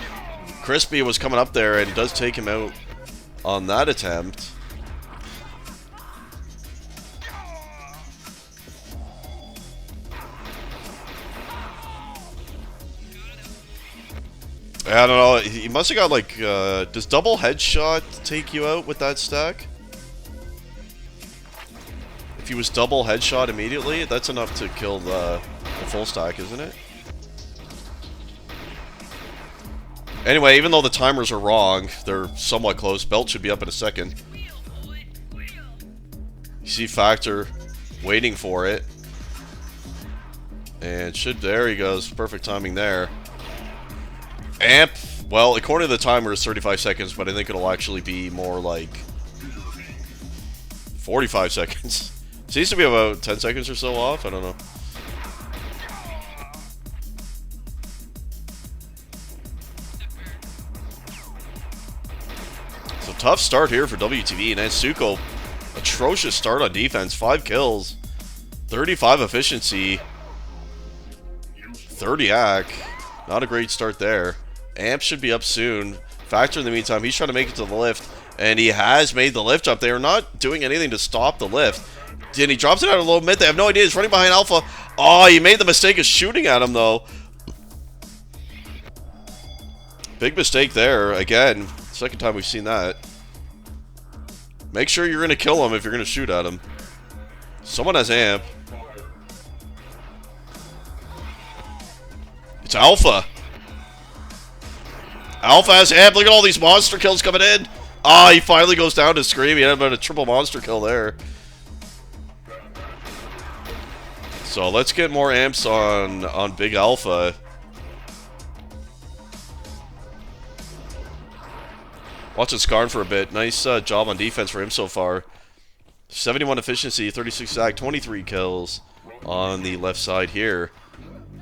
Crispy was coming up there and does take him out on that attempt. I don't know, he must have got like, does double headshot take you out with that stack? If he was double headshot immediately, that's enough to kill the full stack, isn't it? Anyway, even though the timers are wrong, they're somewhat close. Belt should be up in a second. You see Factor waiting for it. And there he goes. Perfect timing there. Amp, well, according to the timer, it's 35 seconds, but I think it'll actually be more like 45 seconds. Seems to be about 10 seconds or so off. I don't know. So tough start here for WTV. And Suko, atrocious start on defense. 5 kills. 35 efficiency. 30 AC. Not a great start there. Amp should be up soon. Factor in the meantime, he's trying to make it to the lift. And he has made the lift up. They are not doing anything to stop the lift. And he drops it out of low mid. They have no idea. He's running behind Alpha. Oh, he made the mistake of shooting at him, though. Big mistake there. Again, second time we've seen that. Make sure you're going to kill him if you're going to shoot at him. Someone has amp. It's Alpha. Alpha has amp. Look at all these monster kills coming in. Ah, he finally goes down to Scream. He had about a triple monster kill there. So let's get more amps on Big Alpha. Watching Skarn for a bit. Nice job on defense for him so far. 71 efficiency, 36 AC, 23 kills on the left side here.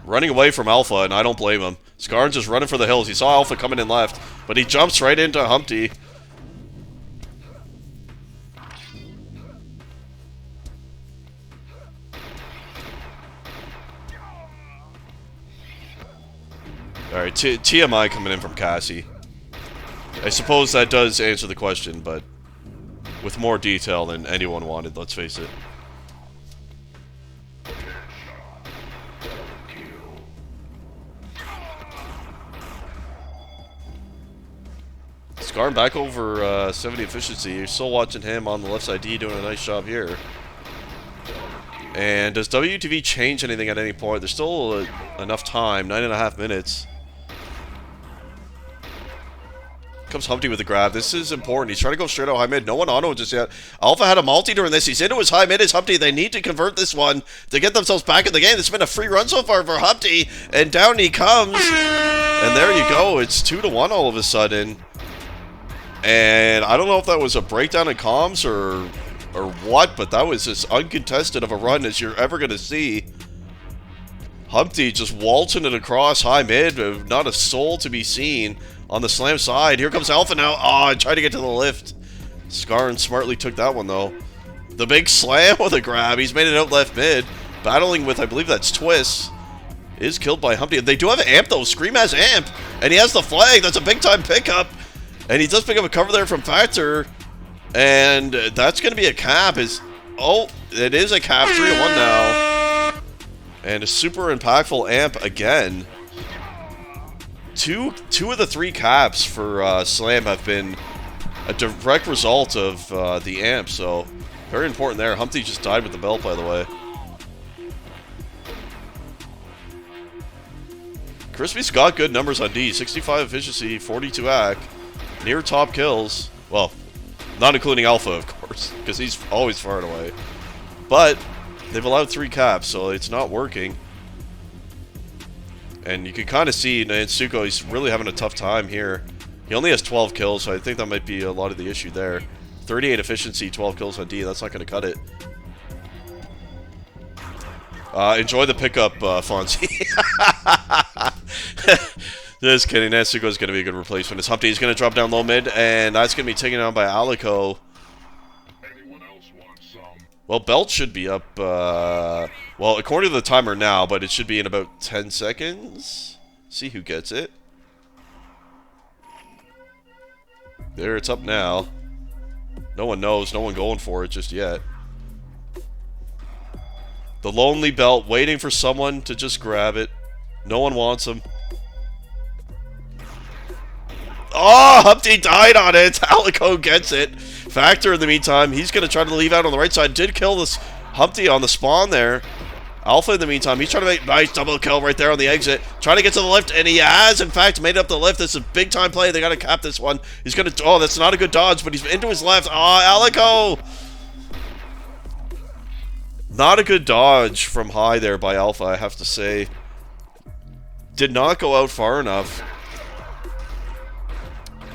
Running away from Alpha, and I don't blame him. Skarn's just running for the hills. He saw Alpha coming in left, but he jumps right into Humpty. Alright, TMI coming in from Cassie. I suppose that does answer the question, but with more detail than anyone wanted, let's face it. Skarn back over 70 efficiency. You're still watching him on the left side D doing a nice job here. And does WTV change anything at any point? There's still enough time, 9.5 minutes. Comes Humpty with the grab. This is important. He's trying to go straight out high mid. No one auto just yet. Alpha had a multi during this. He's into his high mid. It's Humpty. They need to convert this one to get themselves back in the game. This has been a free run so far for Humpty. And down he comes. And there you go. It's 2-1 all of a sudden. And I don't know if that was a breakdown in comms or what, but that was as uncontested of a run as you're ever going to see. Humpty just waltzing it across high mid. Not a soul to be seen. On the slam side, here comes Alpha now. Oh, I tried to get to the lift. Skarn smartly took that one, though. The big slam with a grab. He's made it out left mid. Battling with, I believe that's Twist. Is killed by Humpty. They do have amp, though. Scream has amp. And he has the flag. That's a big-time pickup. And he does pick up a cover there from Factor. And that's going to be a cap. Oh, it is a cap. 3-1 now. And a super impactful amp again. Two of the 3 caps for Slam have been a direct result of the amp, so very important there. Humpty just died with the belt, by the way. Crispy's got good numbers on D. 65 efficiency, 42 AC, near top kills. Well, not including Alpha, of course, because he's always far away. But they've allowed 3 caps, so it's not working. And you can kind of see Nansuko, he's really having a tough time here. He only has 12 kills, so I think that might be a lot of the issue there. 38 efficiency, 12 kills on D, that's not going to cut it. Enjoy the pickup, Fonzie. Just kidding, Nansuko's going to be a good replacement. It's Humpty, he's going to drop down low mid, and that's going to be taken down by Alico. Anyone else want some? Well, Belt should be up, well, according to the timer now, but it should be in about 10 seconds. See who gets it. There, it's up now. No one knows, no one going for it just yet. The lonely Belt waiting for someone to just grab it. No one wants him. Oh, Humpty died on it. Alico gets it. Factor in the meantime, he's going to try to leave out on the right side. Did kill this Humpty on the spawn there. Alpha in the meantime, he's trying to make a nice double kill right there on the exit. Trying to get to the lift, and he has, in fact, made up the lift. This is a big time play. They got to cap this one. He's going to, oh, that's not a good dodge, but he's into his left. Oh, Alico! Not a good dodge from high there by Alpha, I have to say. Did not go out far enough.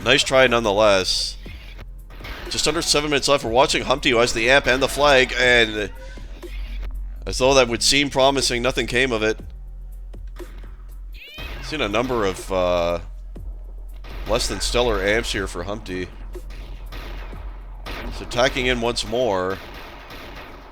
Nice try nonetheless. Just under 7 minutes left. We're watching Humpty, who has the amp and the flag, and as though that would seem promising, nothing came of it. Seen a number of less than stellar amps here for Humpty. He's attacking in once more.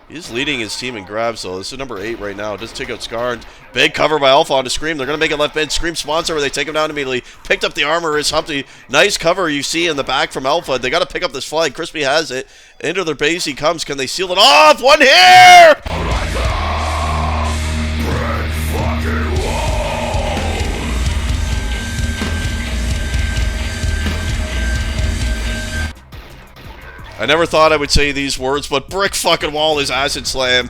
He's leading his team in grabs, though. This is number 8 right now. Does take out Scar. Big cover by Alpha onto Scream. They're going to make it left mid. Scream sponsor where they take him down immediately. Picked up the armor is Humpty. Nice cover you see in the back from Alpha. They got to pick up this flag. Crispy has it. Into their base he comes. Can they seal it off? One here! I never thought I would say these words, but brick fucking wall is Acid Slam.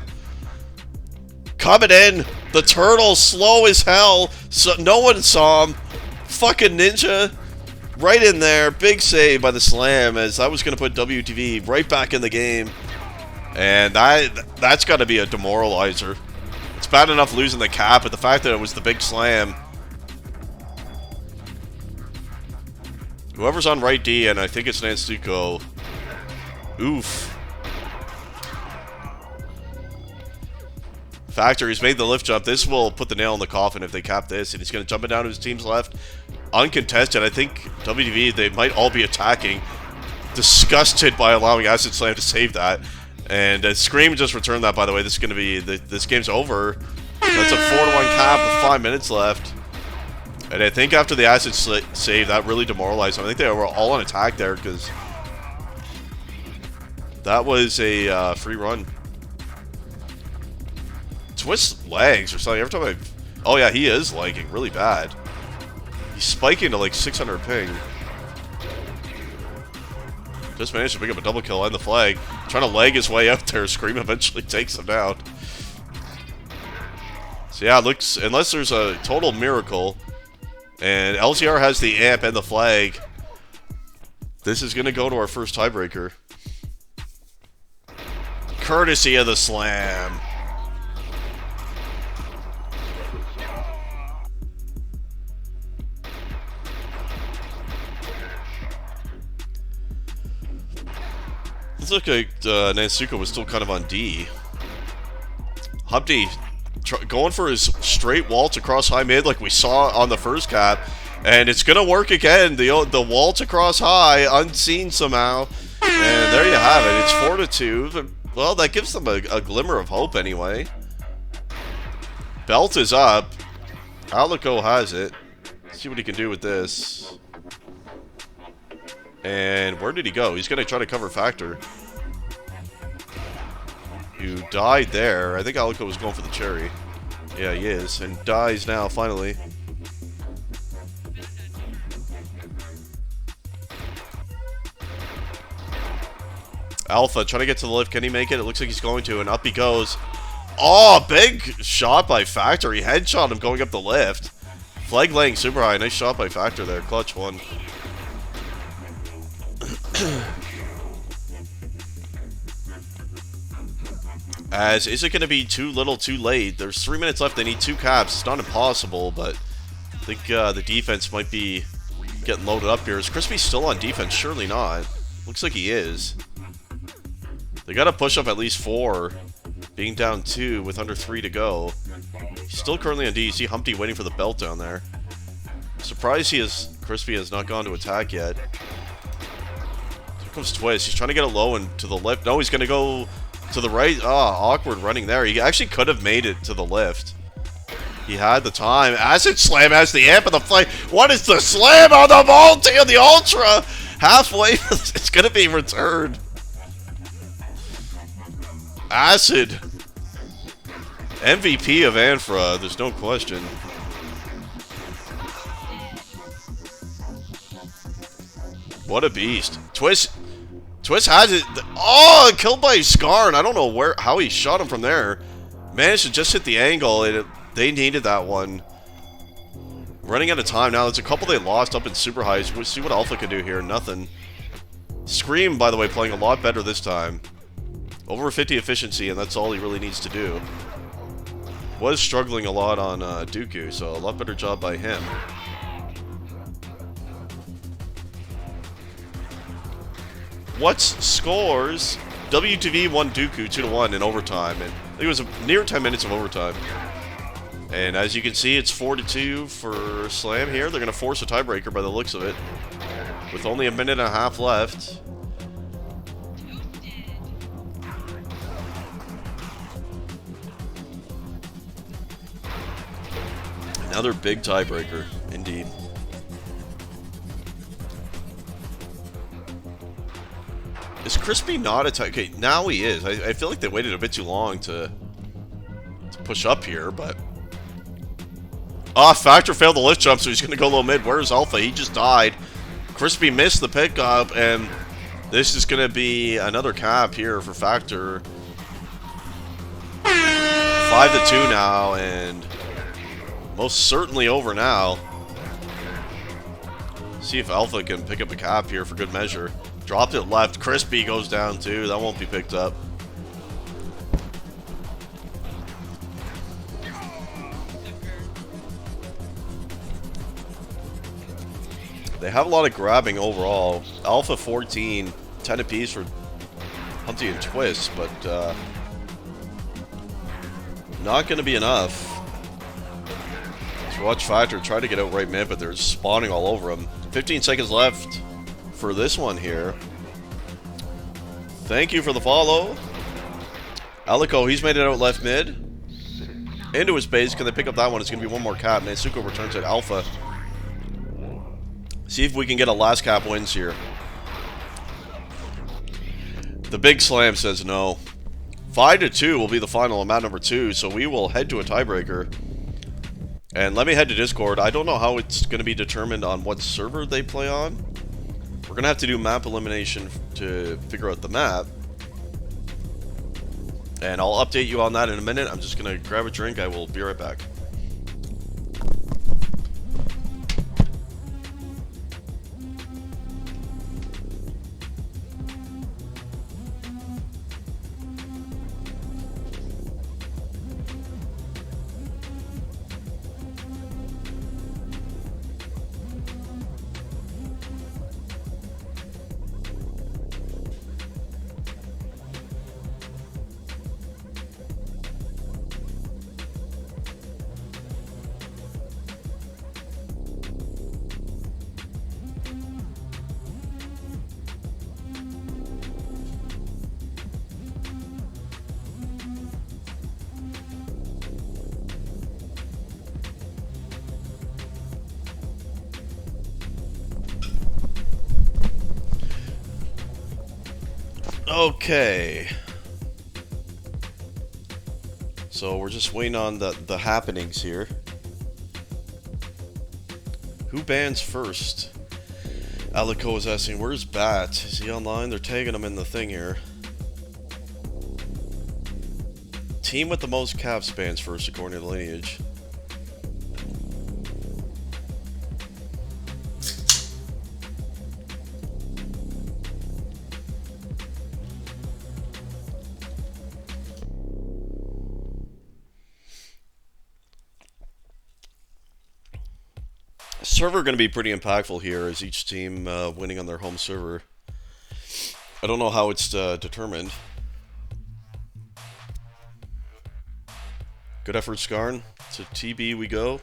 Coming in. The turtle slow as hell. So no one saw him. Fucking Ninja. Right in there. Big save by the Slam, as that was going to put WTV right back in the game. And that's got to be a demoralizer. It's bad enough losing the cap, but the fact that it was the big Slam. Whoever's on right D, and I think it's Nansuko. Oof. Factor, he's made the lift jump. This will put the nail in the coffin if they cap this, and he's going to jump it down to his team's left. Uncontested. I think WTV, they might all be attacking. Disgusted by allowing Acid Slam to save that. And Scream just returned that, by the way. This is going to be, this game's over. That's a 4-1 cap with 5 minutes left. And I think after the Acid save, that really demoralized them. I think they were all on attack there, because that was a free run. Twist legs or something. Every time oh yeah, he is lagging really bad. He's spiking to like 600 ping. Just managed to pick up a double kill and the flag. Trying to lag his way out there. Scream eventually takes him down. So yeah, it looks, unless there's a total miracle, and LCR has the amp and the flag, this is going to go to our first tiebreaker. Courtesy of the Slam. It looked like Nansuko was still kind of on D. Humpty going for his straight waltz across high mid like we saw on the first cap. And it's going to work again. The waltz across high, unseen somehow. And there you have it. It's 4-2. Well, that gives them a glimmer of hope anyway. Belt is up. Alico has it. Let's see what he can do with this. And where did he go? He's going to try to cover Factor, who died there. I think Alico was going for the cherry. Yeah, he is. And dies now, finally. Alpha trying to get to the lift. Can he make it? It looks like he's going to, and up he goes. Oh, big shot by Factor. He headshot him going up the lift. Flag laying super high. Nice shot by Factor there. Clutch one. As is it going to be too little too late? There's 3 minutes left. They need 2 caps. It's not impossible, but I think the defense might be getting loaded up here. Is Crispy still on defense? Surely not. Looks like he is. They got to push up at least 4. Being down 2 with under 3 to go. He's still currently on D. You see Humpty waiting for the belt down there. Surprised Crispy has not gone to attack yet. Here comes Twist. He's trying to get it low and to the lift. No, he's going to go to the right. Awkward running there. He actually could have made it to the lift. He had the time. Acid Slam has the amp and the flame. What is the slam on the multi and the ultra? Halfway. It's going to be returned. Acid. MVP of Anfra. There's no question. What a beast. Twist has it. Oh, killed by Skarn. I don't know how he shot him from there. Managed to just hit the angle. They needed that one. Running out of time now. There's a couple they lost up in super highs. We'll see what Alpha can do here. Nothing. Scream, by the way, playing a lot better this time. Over 50 efficiency, and that's all he really needs to do. Was struggling a lot on Dooku, so a lot better job by him. What's scores? WTV won Dooku 2-1 in overtime, and I think it was near 10 minutes of overtime. And as you can see, it's 4-2 for Slam here. They're going to force a tiebreaker by the looks of it, with only a minute and a half left. Another big tiebreaker, indeed. Is Crispy not a tie? Okay, now he is. I feel like they waited a bit too long to push up here, but... Factor failed the lift jump, so he's going to go low mid. Where's Alpha? He just died. Crispy missed the pickup, and this is going to be another cap here for Factor. 5-2 now, and... most certainly over now. See if Alpha can pick up a cap here for good measure. Dropped it left. Crispy goes down too. That won't be picked up. They have a lot of grabbing overall. Alpha 14, 10 apiece for Humpty and Twist, but not going to be enough. Watch Factor try to get out right mid, but they're spawning all over him. 15 seconds left for this one here. Thank you for the follow. Alico, he's made it out left mid. Into his base. Can they pick up that one? It's going to be one more cap. Nezuko returns at Alpha. See if we can get a last cap wins here. The Big Slam says no. 5-2 will be the final on map number 2, so we will head to a tiebreaker. And let me head to Discord. I don't know how it's going to be determined on what server they play on. We're going to have to do map elimination to figure out the map. And I'll update you on that in a minute. I'm just going to grab a drink. I will be right back. Okay. So we're just waiting on the happenings here. Who bans first? Alico is asking, where's Bat? Is he online? They're tagging him in the thing here. Team with the most cap spans first, according to the lineage. Server going to be pretty impactful here as each team winning on their home server. I don't know how it's determined. Good effort, Skarn. To TB we go.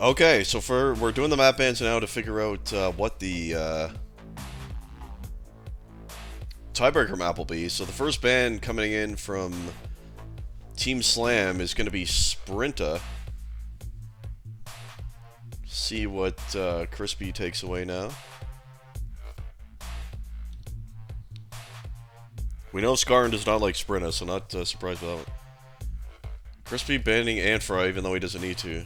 Okay, so we're doing the map bans now to figure out what the tiebreaker map will be. So the first ban coming in from Team Slam is going to be Sprinta. See what Crispy takes away now. We know Skarn does not like Sprinta, so not surprised by that one. Crispy banning Antfry even though he doesn't need to.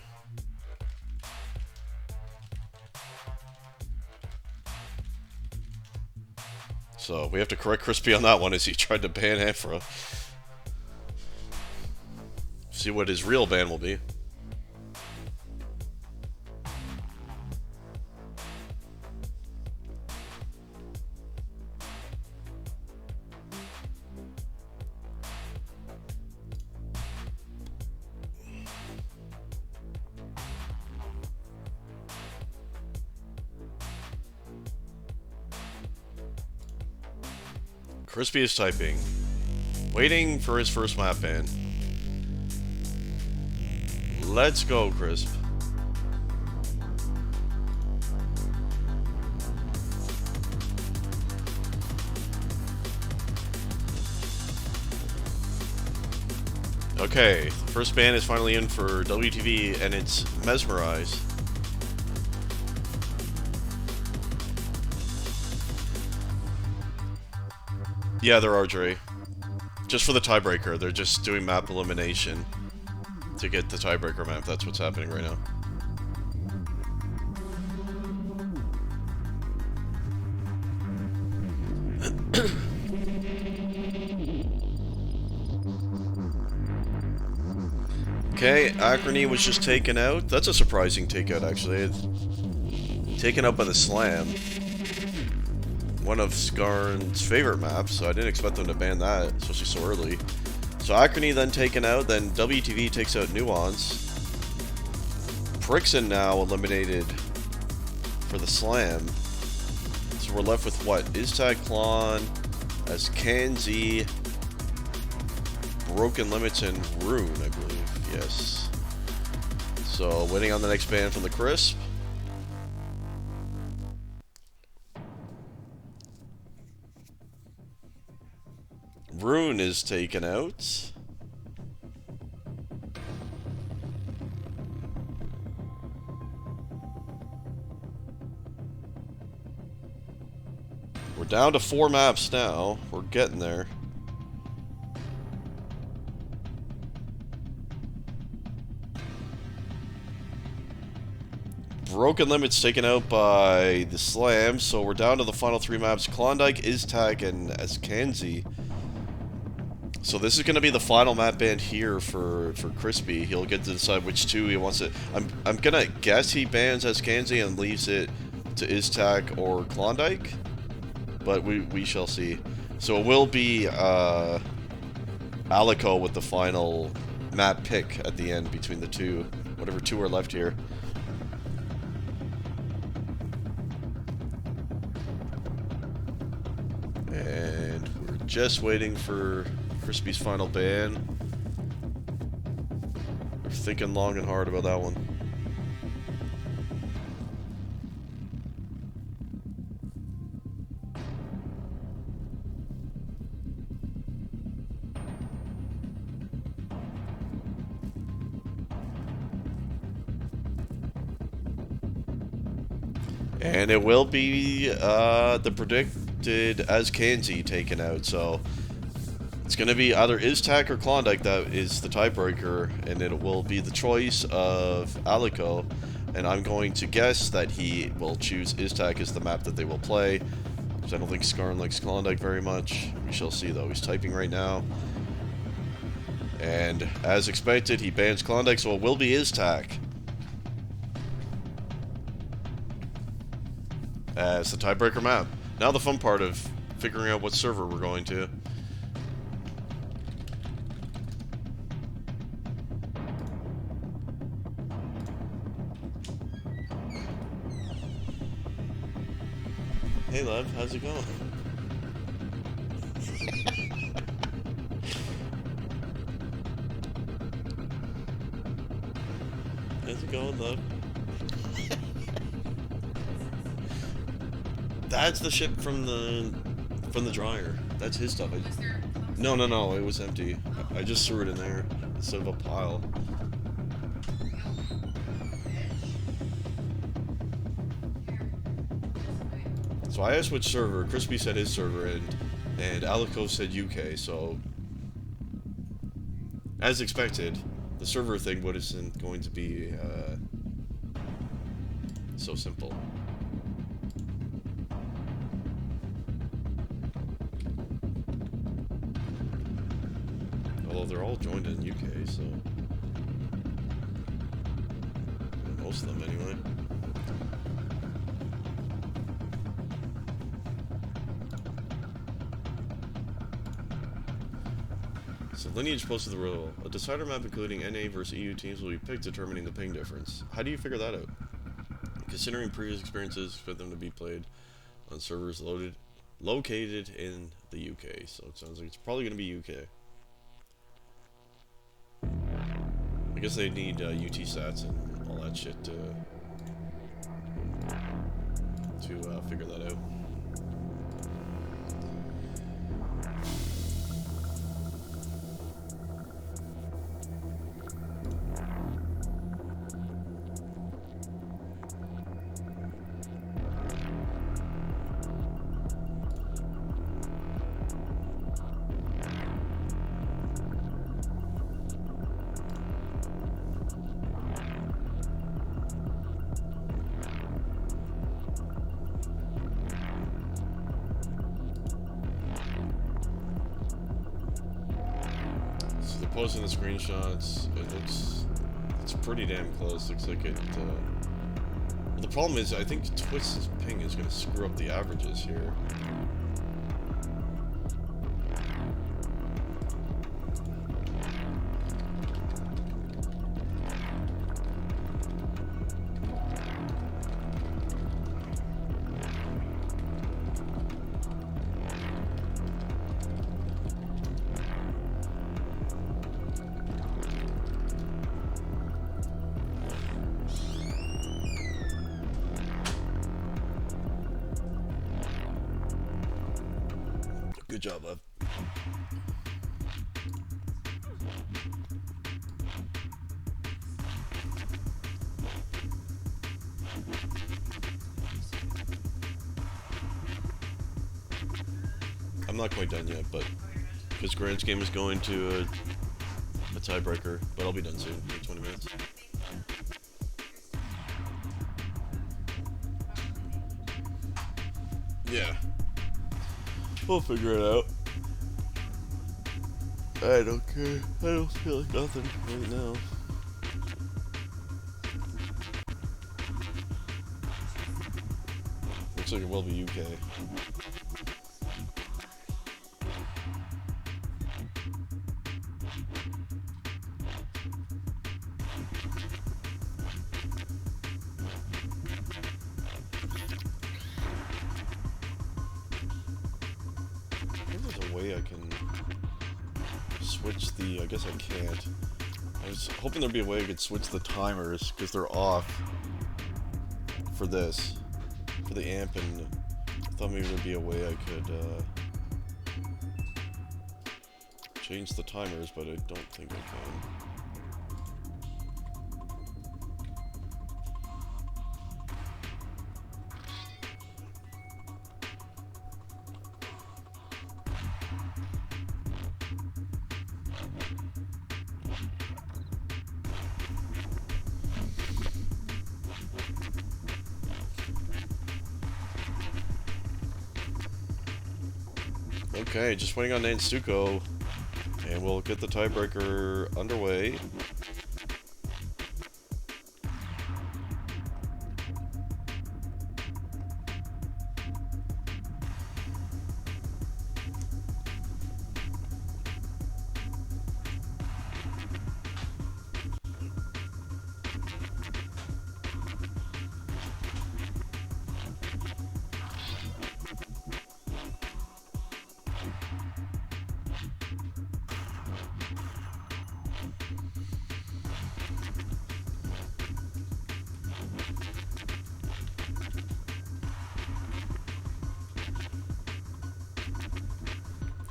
So we have to correct Crispy on that one as he tried to ban Antfra. See what his real ban will be. Crispy is typing. Waiting for his first map ban. Let's go, Crisp. Okay, first ban is finally in for WTV, and it's Mesmerize. Yeah, there are, Dre. Just for the tiebreaker, they're just doing map elimination to get the tiebreaker map. That's what's happening right now. Okay, Acrony was just taken out. That's a surprising takeout, actually. Taken out by the Slam. One of Skarn's favorite maps, so I didn't expect them to ban that, especially so early. So Acrony then taken out, then WTV takes out Nuance. Prixon now eliminated for the Slam. So we're left with what? Iztag Klon as Kanzi, Broken Limits, and Rune, I believe. Yes. So waiting on the next ban from the Crisp. Rune is taken out. We're down to 4 maps now. We're getting there. Broken Limits taken out by the Slam, so we're down to the final 3 maps. Klondike, Iztag, and Askanzi. So this is going to be the final map ban here for Crispy. He'll get to decide which 2 he wants to... I'm going to guess he bans Askanzi and leaves it to Iztag or Klondike. But we shall see. So it will be Alico with the final map pick at the end between the 2. Whatever 2 are left here. And we're just waiting for Crispy's final ban. We're thinking long and hard about that one. And it will be the predicted as Kanzi taken out, so it's going to be either Iztac or Klondike that is the tiebreaker, and it will be the choice of Alico, and I'm going to guess that he will choose Iztac as the map that they will play, because I don't think Skarn likes Klondike very much. We shall see though, he's typing right now. And as expected, he bans Klondike, so it will be Iztac as the tiebreaker map. Now the fun part of figuring out what server we're going to. Hey love, how's it going? How's it going, love? That's the ship from the dryer. That's his stuff. Was there No, it was empty. I just threw it in there instead of a pile. So I asked which server. Crispy said his server, and Alico said UK. So, as expected, the server thing wasn't going to be so simple. Although they're all joined in UK, so most of them anyway. So lineage posted the rule. A decider map including NA versus EU teams will be picked, determining the ping difference. How do you figure that out? Considering previous experiences for them to be played on servers located in the UK. So it sounds like it's probably going to be UK. I guess they need UT stats and all that shit to figure that out. Posting the screenshots, it's pretty damn close. Looks like it. Well, the problem is, I think Twist's ping is going to screw up the averages here. Good job, bud. I'm not quite done yet, but because Grant's game is going to a tiebreaker, but I'll be done soon, in 20 minutes. Yeah. We'll figure it out. I don't care. I don't feel like nothing right now. Looks like it will be UK. I can switch the, I guess I can't. I was hoping there'd be a way I could switch the timers, because they're off for this, for the amp, and I thought maybe there'd be a way I could change the timers, but I don't think I can. Okay, just waiting on Nanstuko. And we'll get the tiebreaker underway.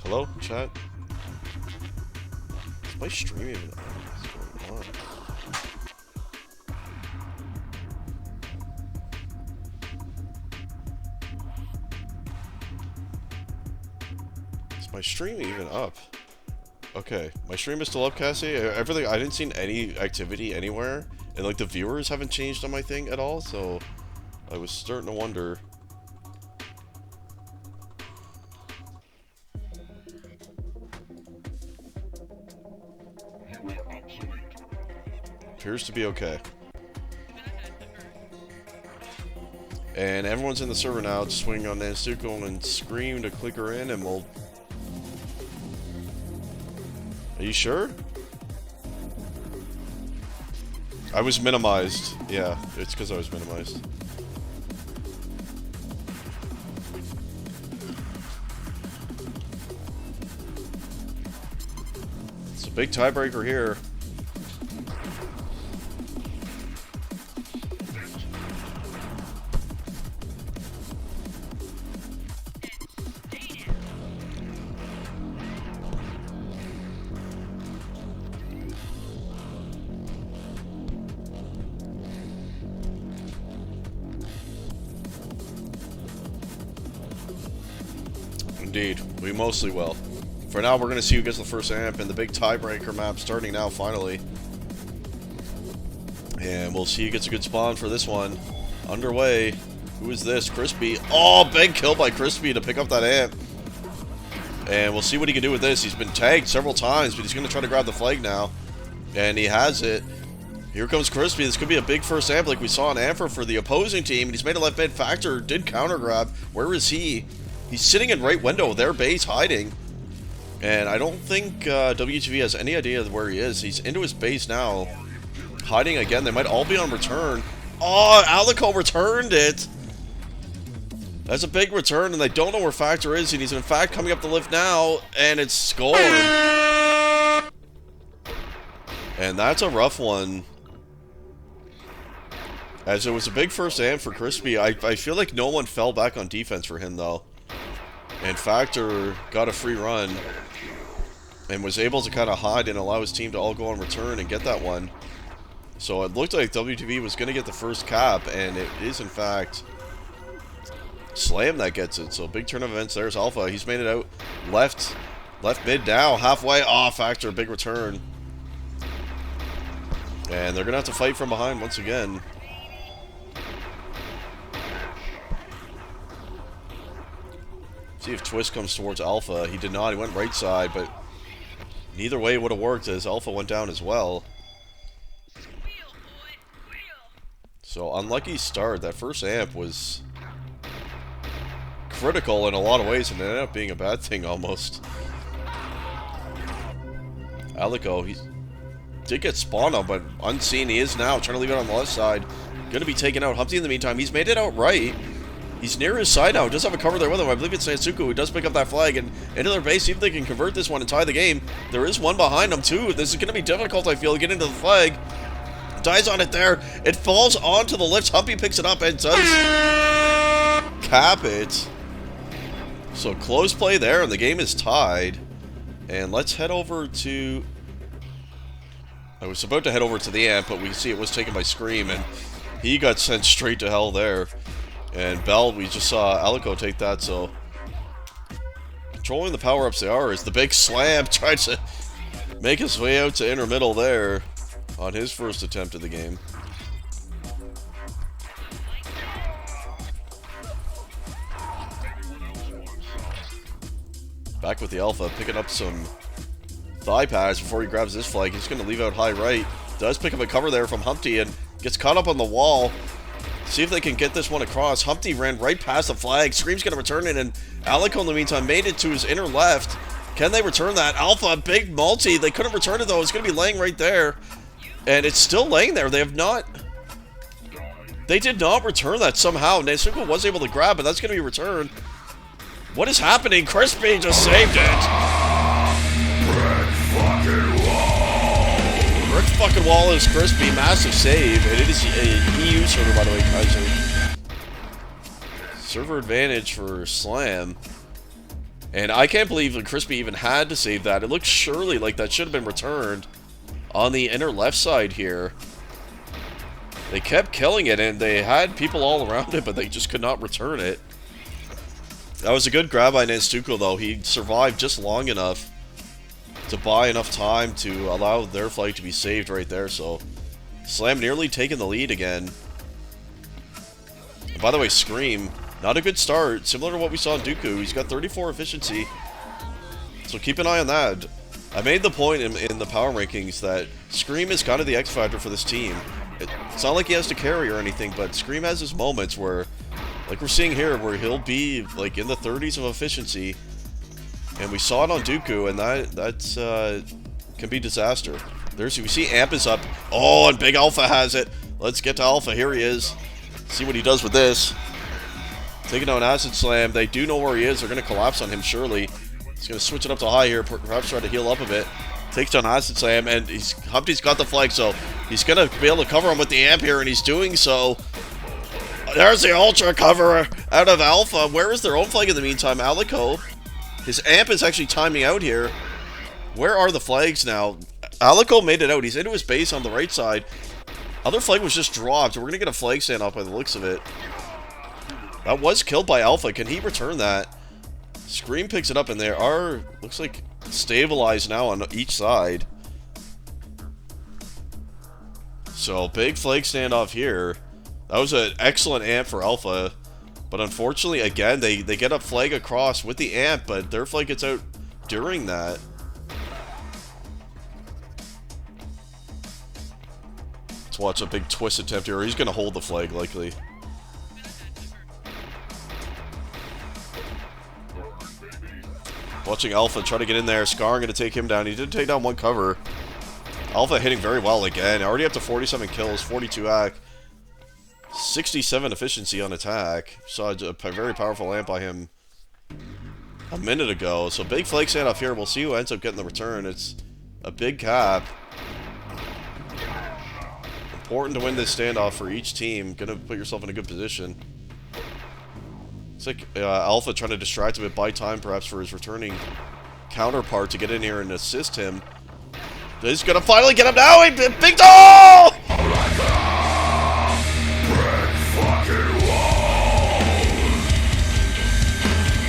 Hello, chat? Is my stream even on? What's going on? Is my stream even up? Okay, my stream is still up, Cassie. Everything, I didn't see any activity anywhere. And like the viewers haven't changed on my thing at all, so I was starting to wonder. You are obsolete. Appears to be okay. And everyone's in the server now, just swinging on Nanstuko and Scream to click her in, and we'll... Are you sure? I was minimized. Yeah, it's because I was minimized. It's a big tiebreaker here. Indeed, we mostly will. For now, we're going to see who gets the first amp in the big tiebreaker map starting now, finally. And we'll see who gets a good spawn for this one. Underway. Who is this? Crispy. Oh, big kill by Crispy to pick up that amp. And we'll see what he can do with this. He's been tagged several times, but he's going to try to grab the flag now. And he has it. Here comes Crispy. This could be a big first amp like we saw in Amfer for the opposing team. And he's made a left mid. Factor did counter grab. Where is he? He's sitting in right window, their base, hiding. And I don't think WTV has any idea of where he is. He's into his base now. Hiding again. They might all be on return. Oh, Alico returned it. That's a big return, and they don't know where Factor is. And he's in fact coming up the lift now, and it's scored. And that's a rough one. As it was a big first amp for Crispy. I feel like no one fell back on defense for him, though. And Factor got a free run and was able to kind of hide and allow his team to all go on return and get that one. So it looked like WTV was going to get the first cap, and it is, in fact, Slam that gets it. So big turn of events. There's Alpha. He's made it out left mid now, halfway. Oh, Factor, big return. And they're going to have to fight from behind once again. See if Twist comes towards Alpha. He did not. He went right side, but neither way would have worked as Alpha went down as well. So unlucky start. That first amp was critical in a lot of ways, and it ended up being a bad thing almost. Alico, he did get spawned on, but unseen he is now. Trying to leave it on the left side. Going to be taken out. Humpty in the meantime. He's made it out right. He's near his side now. Does have a cover there with him. I believe it's Nanstuko who does pick up that flag and into their base. See if they can convert this one and tie the game. There is one behind them too. This is going to be difficult, I feel, to get into the flag. Dies on it there. It falls onto the lift. Humpy picks it up and does cap it. So close play there, and the game is tied. And let's head over to... I was about to head over to the amp, but we see it was taken by Scream, and he got sent straight to hell there. And Bell, we just saw Alico take that, so... Controlling the power-ups they are, is the big slam. Tried to make his way out to inner middle there on his first attempt of the game. Back with the Alpha, picking up some thigh pads before he grabs this flag. He's going to leave out high right. Does pick up a cover there from Humpty and gets caught up on the wall. See if they can get this one across. Humpty ran right past the flag. Scream's going to return it, and Alico in the meantime made it to his inner left. Can they return that? Alpha, big multi. They couldn't return it though. It's going to be laying right there. And it's still laying there. They have not... They did not return that somehow. Nezuko was able to grab, but that's going to be returned. What is happening? Crispy just saved it. Brick fucking wall is Crispy. Massive save. And it is a EU server, by the way, Kaiser. Server advantage for Slam. And I can't believe that Crispy even had to save that. It looks surely like that should have been returned on the inner left side here. They kept killing it, and they had people all around it, but they just could not return it. That was a good grab by Nezuko, though. He survived just long enough to buy enough time to allow their flag to be saved right there, so Slam nearly taking the lead again. And by the way, Scream, not a good start. Similar to what we saw in Dooku. He's got 34 efficiency, so keep an eye on that. I made the point in the power rankings that Scream is kind of the X factor for this team. It's not like he has to carry or anything, but Scream has his moments where, like we're seeing here, where he'll be like in the 30s of efficiency, and we saw it on Dooku, and that can be disaster. We see Amp is up. Oh, and Big Alpha has it. Let's get to Alpha. Here he is. See what he does with this. Taking out an Acid Slam. They do know where he is. They're going to collapse on him surely. He's going to switch it up to high here. Perhaps try to heal up a bit. Takes down Acid Slam, and Humpty's got the flag, so he's going to be able to cover him with the Amp here, and he's doing so. There's the Ultra cover out of Alpha. Where is their own flag in the meantime? Alico. His Amp is actually timing out here. Where are the flags now? Alico made it out. He's into his base on the right side. Other flag was just dropped. We're going to get a flag stand off by the looks of it. That was killed by Alpha. Can he return that? Scream picks it up, and they are, looks like, stabilized now on each side. So, big flag standoff here. That was an excellent Amp for Alpha. But unfortunately, again, they get a flag across with the Amp, but their flag gets out during that. Let's watch a big twist attempt here. He's going to hold the flag, likely. Watching Alpha try to get in there. Scar going to take him down. He did take down one cover. Alpha hitting very well again. Already up to 47 kills, 42 AC. 67 efficiency on attack. Saw a very powerful Amp by him a minute ago. So big flag standoff here. We'll see who ends up getting the return. It's a big cap. Important to win this standoff for each team. Gonna put yourself in a good position. It's like Alpha trying to distract a bit, buy time perhaps for his returning counterpart to get in here and assist him. He's gonna finally get him now. Big doll!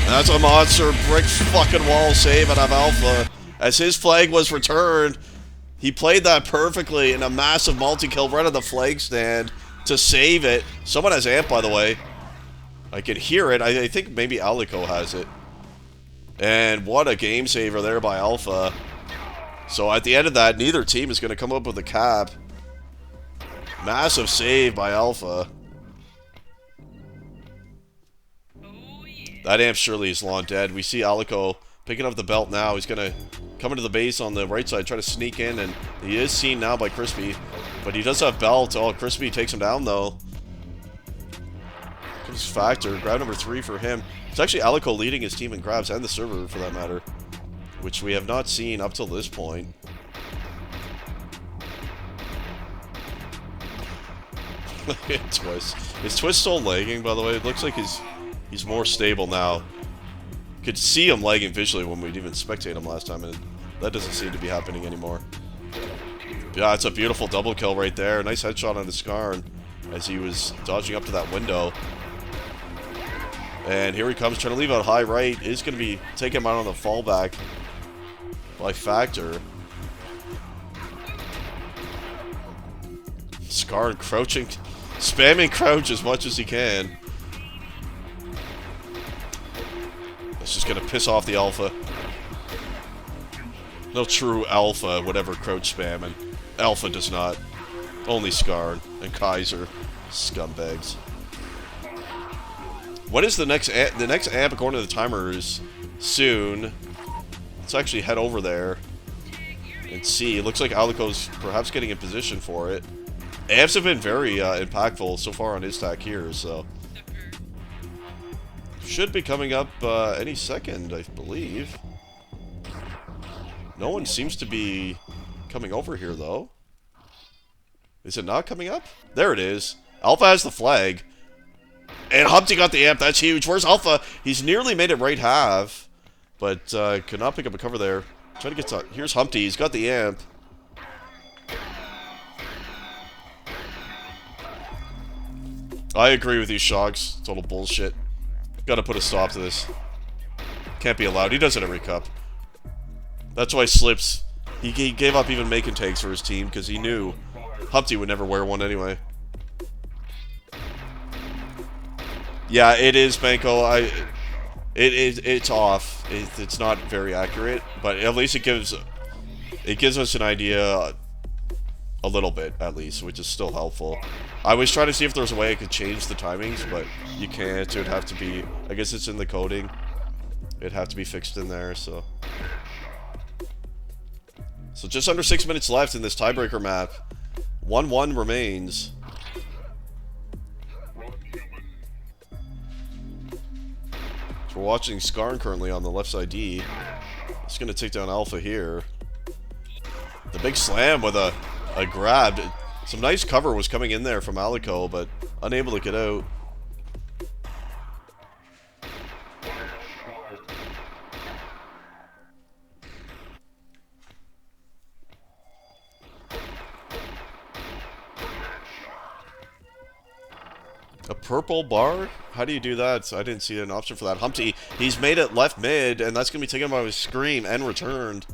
That's a monster brick fucking wall save out of Alpha. As his flag was returned, he played that perfectly in a massive multi-kill right on the flag stand to save it. Someone has Amp, by the way. I can hear it. I think maybe Alico has it. And what a game saver there by Alpha. So at the end of that, neither team is going to come up with a cap. Massive save by Alpha. That Amp surely is long dead. We see Alico picking up the belt now. He's going to come into the base on the right side, try to sneak in, and he is seen now by Crispy. But he does have belt. Oh, Crispy takes him down, though. Comes Factor. Grab number 3 for him. It's actually Alico leading his team in grabs, and the server, for that matter, which we have not seen up till this point. Twist. Is Twist still lagging, by the way? It looks like he's more stable now. Could see him lagging visually when we'd even spectate him last time, and that doesn't seem to be happening anymore. Yeah, it's a beautiful double kill right there. Nice headshot on the Scar as he was dodging up to that window. And here he comes, trying to leave out high right. Is going to be taking him out on the fallback by Factor. Scar crouching, spamming crouch as much as he can. It's just going to piss off the Alpha. No true alpha would ever crouch spam, and alpha does not. Only Skarn and Kaiser. Scumbags. What is the next amp? The next amp, according to the timer, is soon. Let's actually head over there and see. It looks like Alico's perhaps getting in position for it. Amps have been very impactful so far on his stack here, so should be coming up any second, I believe. No one seems to be coming over here, though. Is it not coming up? There it is. Alpha has the flag. And Humpty got the amp. That's huge. Where's Alpha? He's nearly made it right half, but could not pick up a cover there. Trying to get to... Here's Humpty. He's got the amp. I agree with you, Shogs. Total bullshit. Gotta put a stop to this. Can't be allowed. He does it every cup. That's why Slips... He gave up even making tags for his team, because he knew Humpty would never wear one anyway. Yeah, it is, Banco. It's off. It's not very accurate, but at least it gives us an idea a little bit, at least, which is still helpful. I was trying to see if there was a way I could change the timings, but you can't. It would have to be... I guess it's in the coding. It'd have to be fixed in there, so... So just under 6 minutes left in this tiebreaker map. 1-1 remains. So we're watching Skarn currently on the left side D. He's going to take down Alpha here. The big slam with a grab. Some nice cover was coming in there from Alico, but unable to get out. A purple bar? How do you do that? I didn't see an option for that. Humpty, he's made it left mid, and that's going to be taken by his Scream and returned.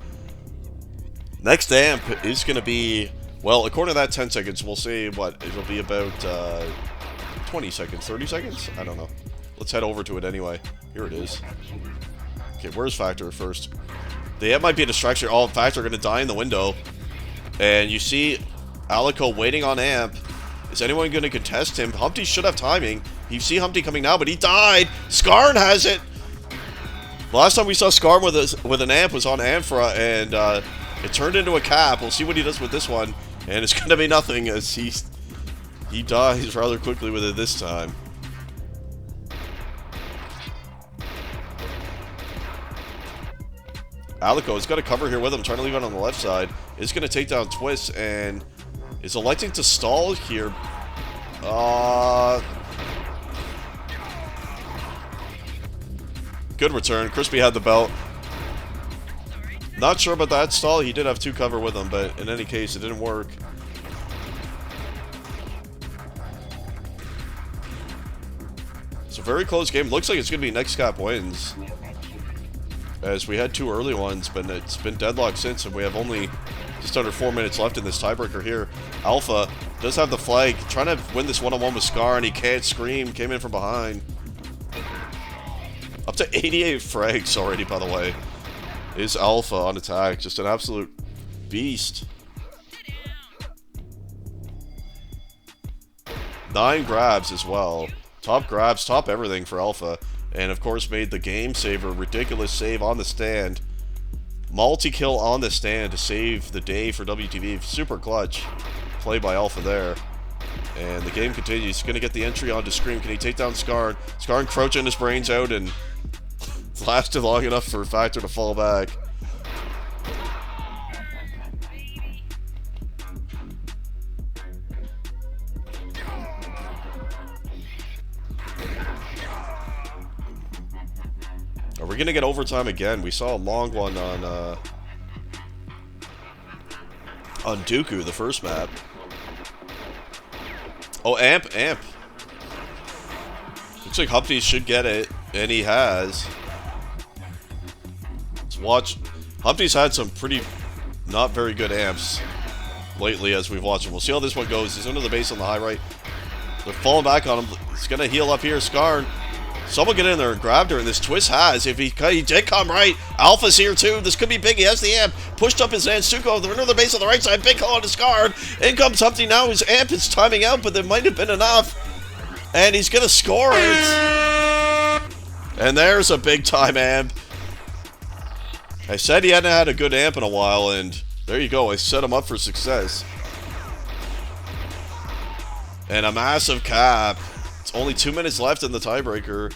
Next amp is going to be, well, according to that, 10 seconds. We'll see what, it'll be about 20 seconds, 30 seconds? I don't know. Let's head over to it anyway. Here it is. Okay, where's Factor first? The amp might be a distraction. Oh, Factor going to die in the window. And you see Alico waiting on amp. Is anyone going to contest him? Humpty should have timing. You see Humpty coming now, but he died. Skarn has it. Last time we saw Skarn with an amp was on Amphra, and it turned into a cap. We'll see what he does with this one, and it's going to be nothing as he dies rather quickly with it this time. Alico's got a cover here with him, trying to leave it on the left side. Is going to take down Twist, and is electing to stall here. Good return. Crispy had the belt. Not sure about that stall. He did have two cover with him, but in any case, it didn't work. It's a very close game. Looks like it's going to be next cap wins, as we had two early ones, but it's been deadlocked since, and we have only just under 4 minutes left in this tiebreaker here. Alpha does have the flag, trying to win this one-on-one with Scar, and he can't. Scream came in from behind. Up to 88 frags already, by the way. Is Alpha on attack. Just an absolute beast. 9 grabs as well. Top grabs, top everything for Alpha. And of course made the game saver. Ridiculous save on the stand. Multi-kill on the stand to save the day for WTV. Super clutch play by Alpha there. And the game continues. He's going to get the entry onto Scream. Can he take down Skarn? Skarn crouching his brains out, and it's lasted long enough for Factor to fall back. Are we going to get overtime again? We saw a long one on Dooku, the first map. Oh, Amp. Looks like Humpty should get it, and he has. Let's watch. Humpty's had some pretty not very good amps lately as we've watched him. We'll see how this one goes. He's under the base on the high right. They're falling back on him. He's going to heal up here. Skarn Someone get in there and grabbed her, and this Twist has. If he did come right, Alpha's here too. This could be big. He has the amp. Pushed up his hand. Suko, they're under the base on the right side. Big call on his guard. In comes Humpty now. His amp is timing out, but there might have been enough. And he's going to score it. And there's a big time amp. I said he hadn't had a good amp in a while, and there you go. I set him up for success. And a massive cap. It's only 2 minutes left in the tiebreaker.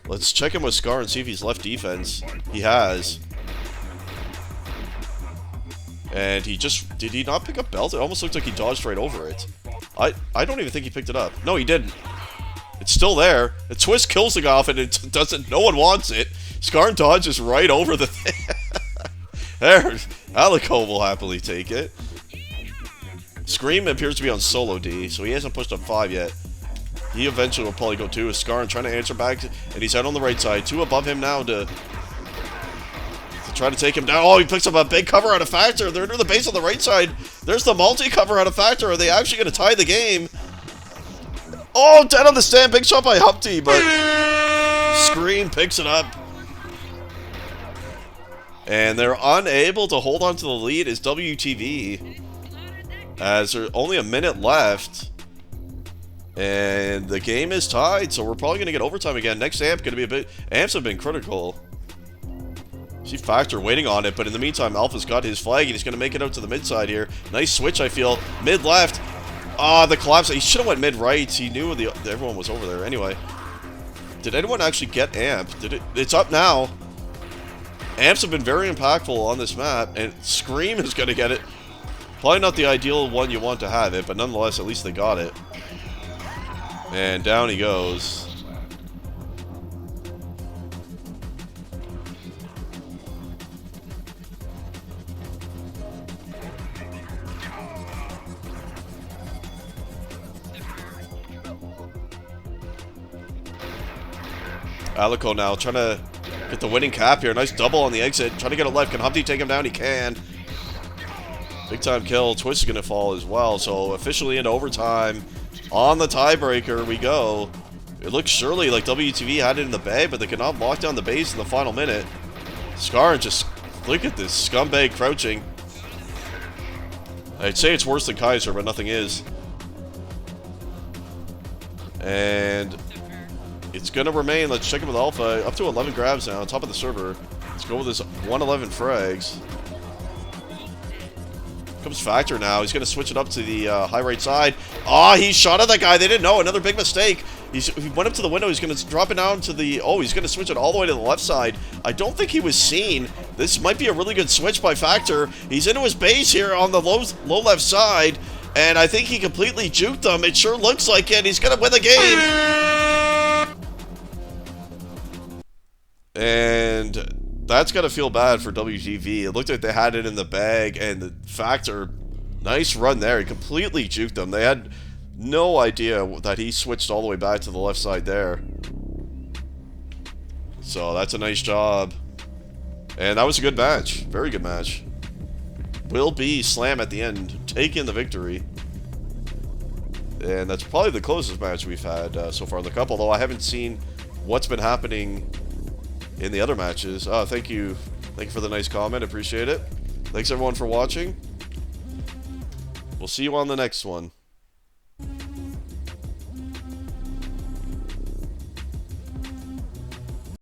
Let's check in with Scar and see if he's left defense. He has. And he just... Did he not pick up belt? It almost looked like he dodged right over it. I don't even think he picked it up. No, he didn't. It's still there. The Twist kills the guy off and it doesn't... No one wants it. Scar dodges right over the thing. There. Alico will happily take it. Scream appears to be on solo D, so he hasn't pushed up 5 yet. He eventually will probably go 2. Scar trying to answer back, and he's out on the right side. 2 above him now to try to take him down. Oh, he picks up a big cover out of Factor. They're under the base on the right side. There's the multi-cover out of Factor. Are they actually going to tie the game? Oh, dead on the stand. Big shot by Humpty, but Scream picks it up. And they're unable to hold on to the lead as WTV. As there's only a minute left. And the game is tied, so we're probably going to get overtime again. Next amp going to be a bit... Amps have been critical. See Factor waiting on it, but in the meantime, Alpha's got his flag, and he's going to make it out to the mid side here. Nice switch, I feel. Mid left. Ah, the collapse. He should have went mid right. He knew everyone was over there. Anyway. Did anyone actually get amp? It's up now. Amps have been very impactful on this map, and Scream is going to get it. Probably not the ideal one you want to have it, but nonetheless, at least they got it. And down he goes. Alico now trying to get the winning cap here. Nice double on the exit. Trying to get it left. Can Humpty take him down? He can. Big time kill. Twist is going to fall as well. So officially into overtime. On the tiebreaker we go. It looks surely like WTV had it in the bag, but they could not lock down the base in the final minute. Scar just... Look at this scumbag crouching. I'd say it's worse than Kaiser, but nothing is. And... It's going to remain. Let's check it with Alpha. Up to 11 grabs now on top of the server. Let's go with this 111 frags. Comes Factor now. He's going to switch it up to the high right side. Ah, he shot at that guy. They didn't know. Another big mistake. He went up to the window. He's going to drop it down to the... Oh, he's going to switch it all the way to the left side. I don't think he was seen. This might be a really good switch by Factor. He's into his base here on the low left side. And I think he completely juked them. It sure looks like it. He's going to win the game. And that's got to feel bad for WTV. It looked like they had it in the bag, and the Factor, nice run there. He completely juked them. They had no idea that he switched all the way back to the left side there. So that's a nice job. And that was a good match. Very good match. Will be Slam at the end, taking the victory. And that's probably the closest match we've had so far in the cup, although I haven't seen what's been happening in the other matches. Oh, thank you. Thank you for the nice comment. Appreciate it. Thanks everyone for watching. We'll see you on the next one.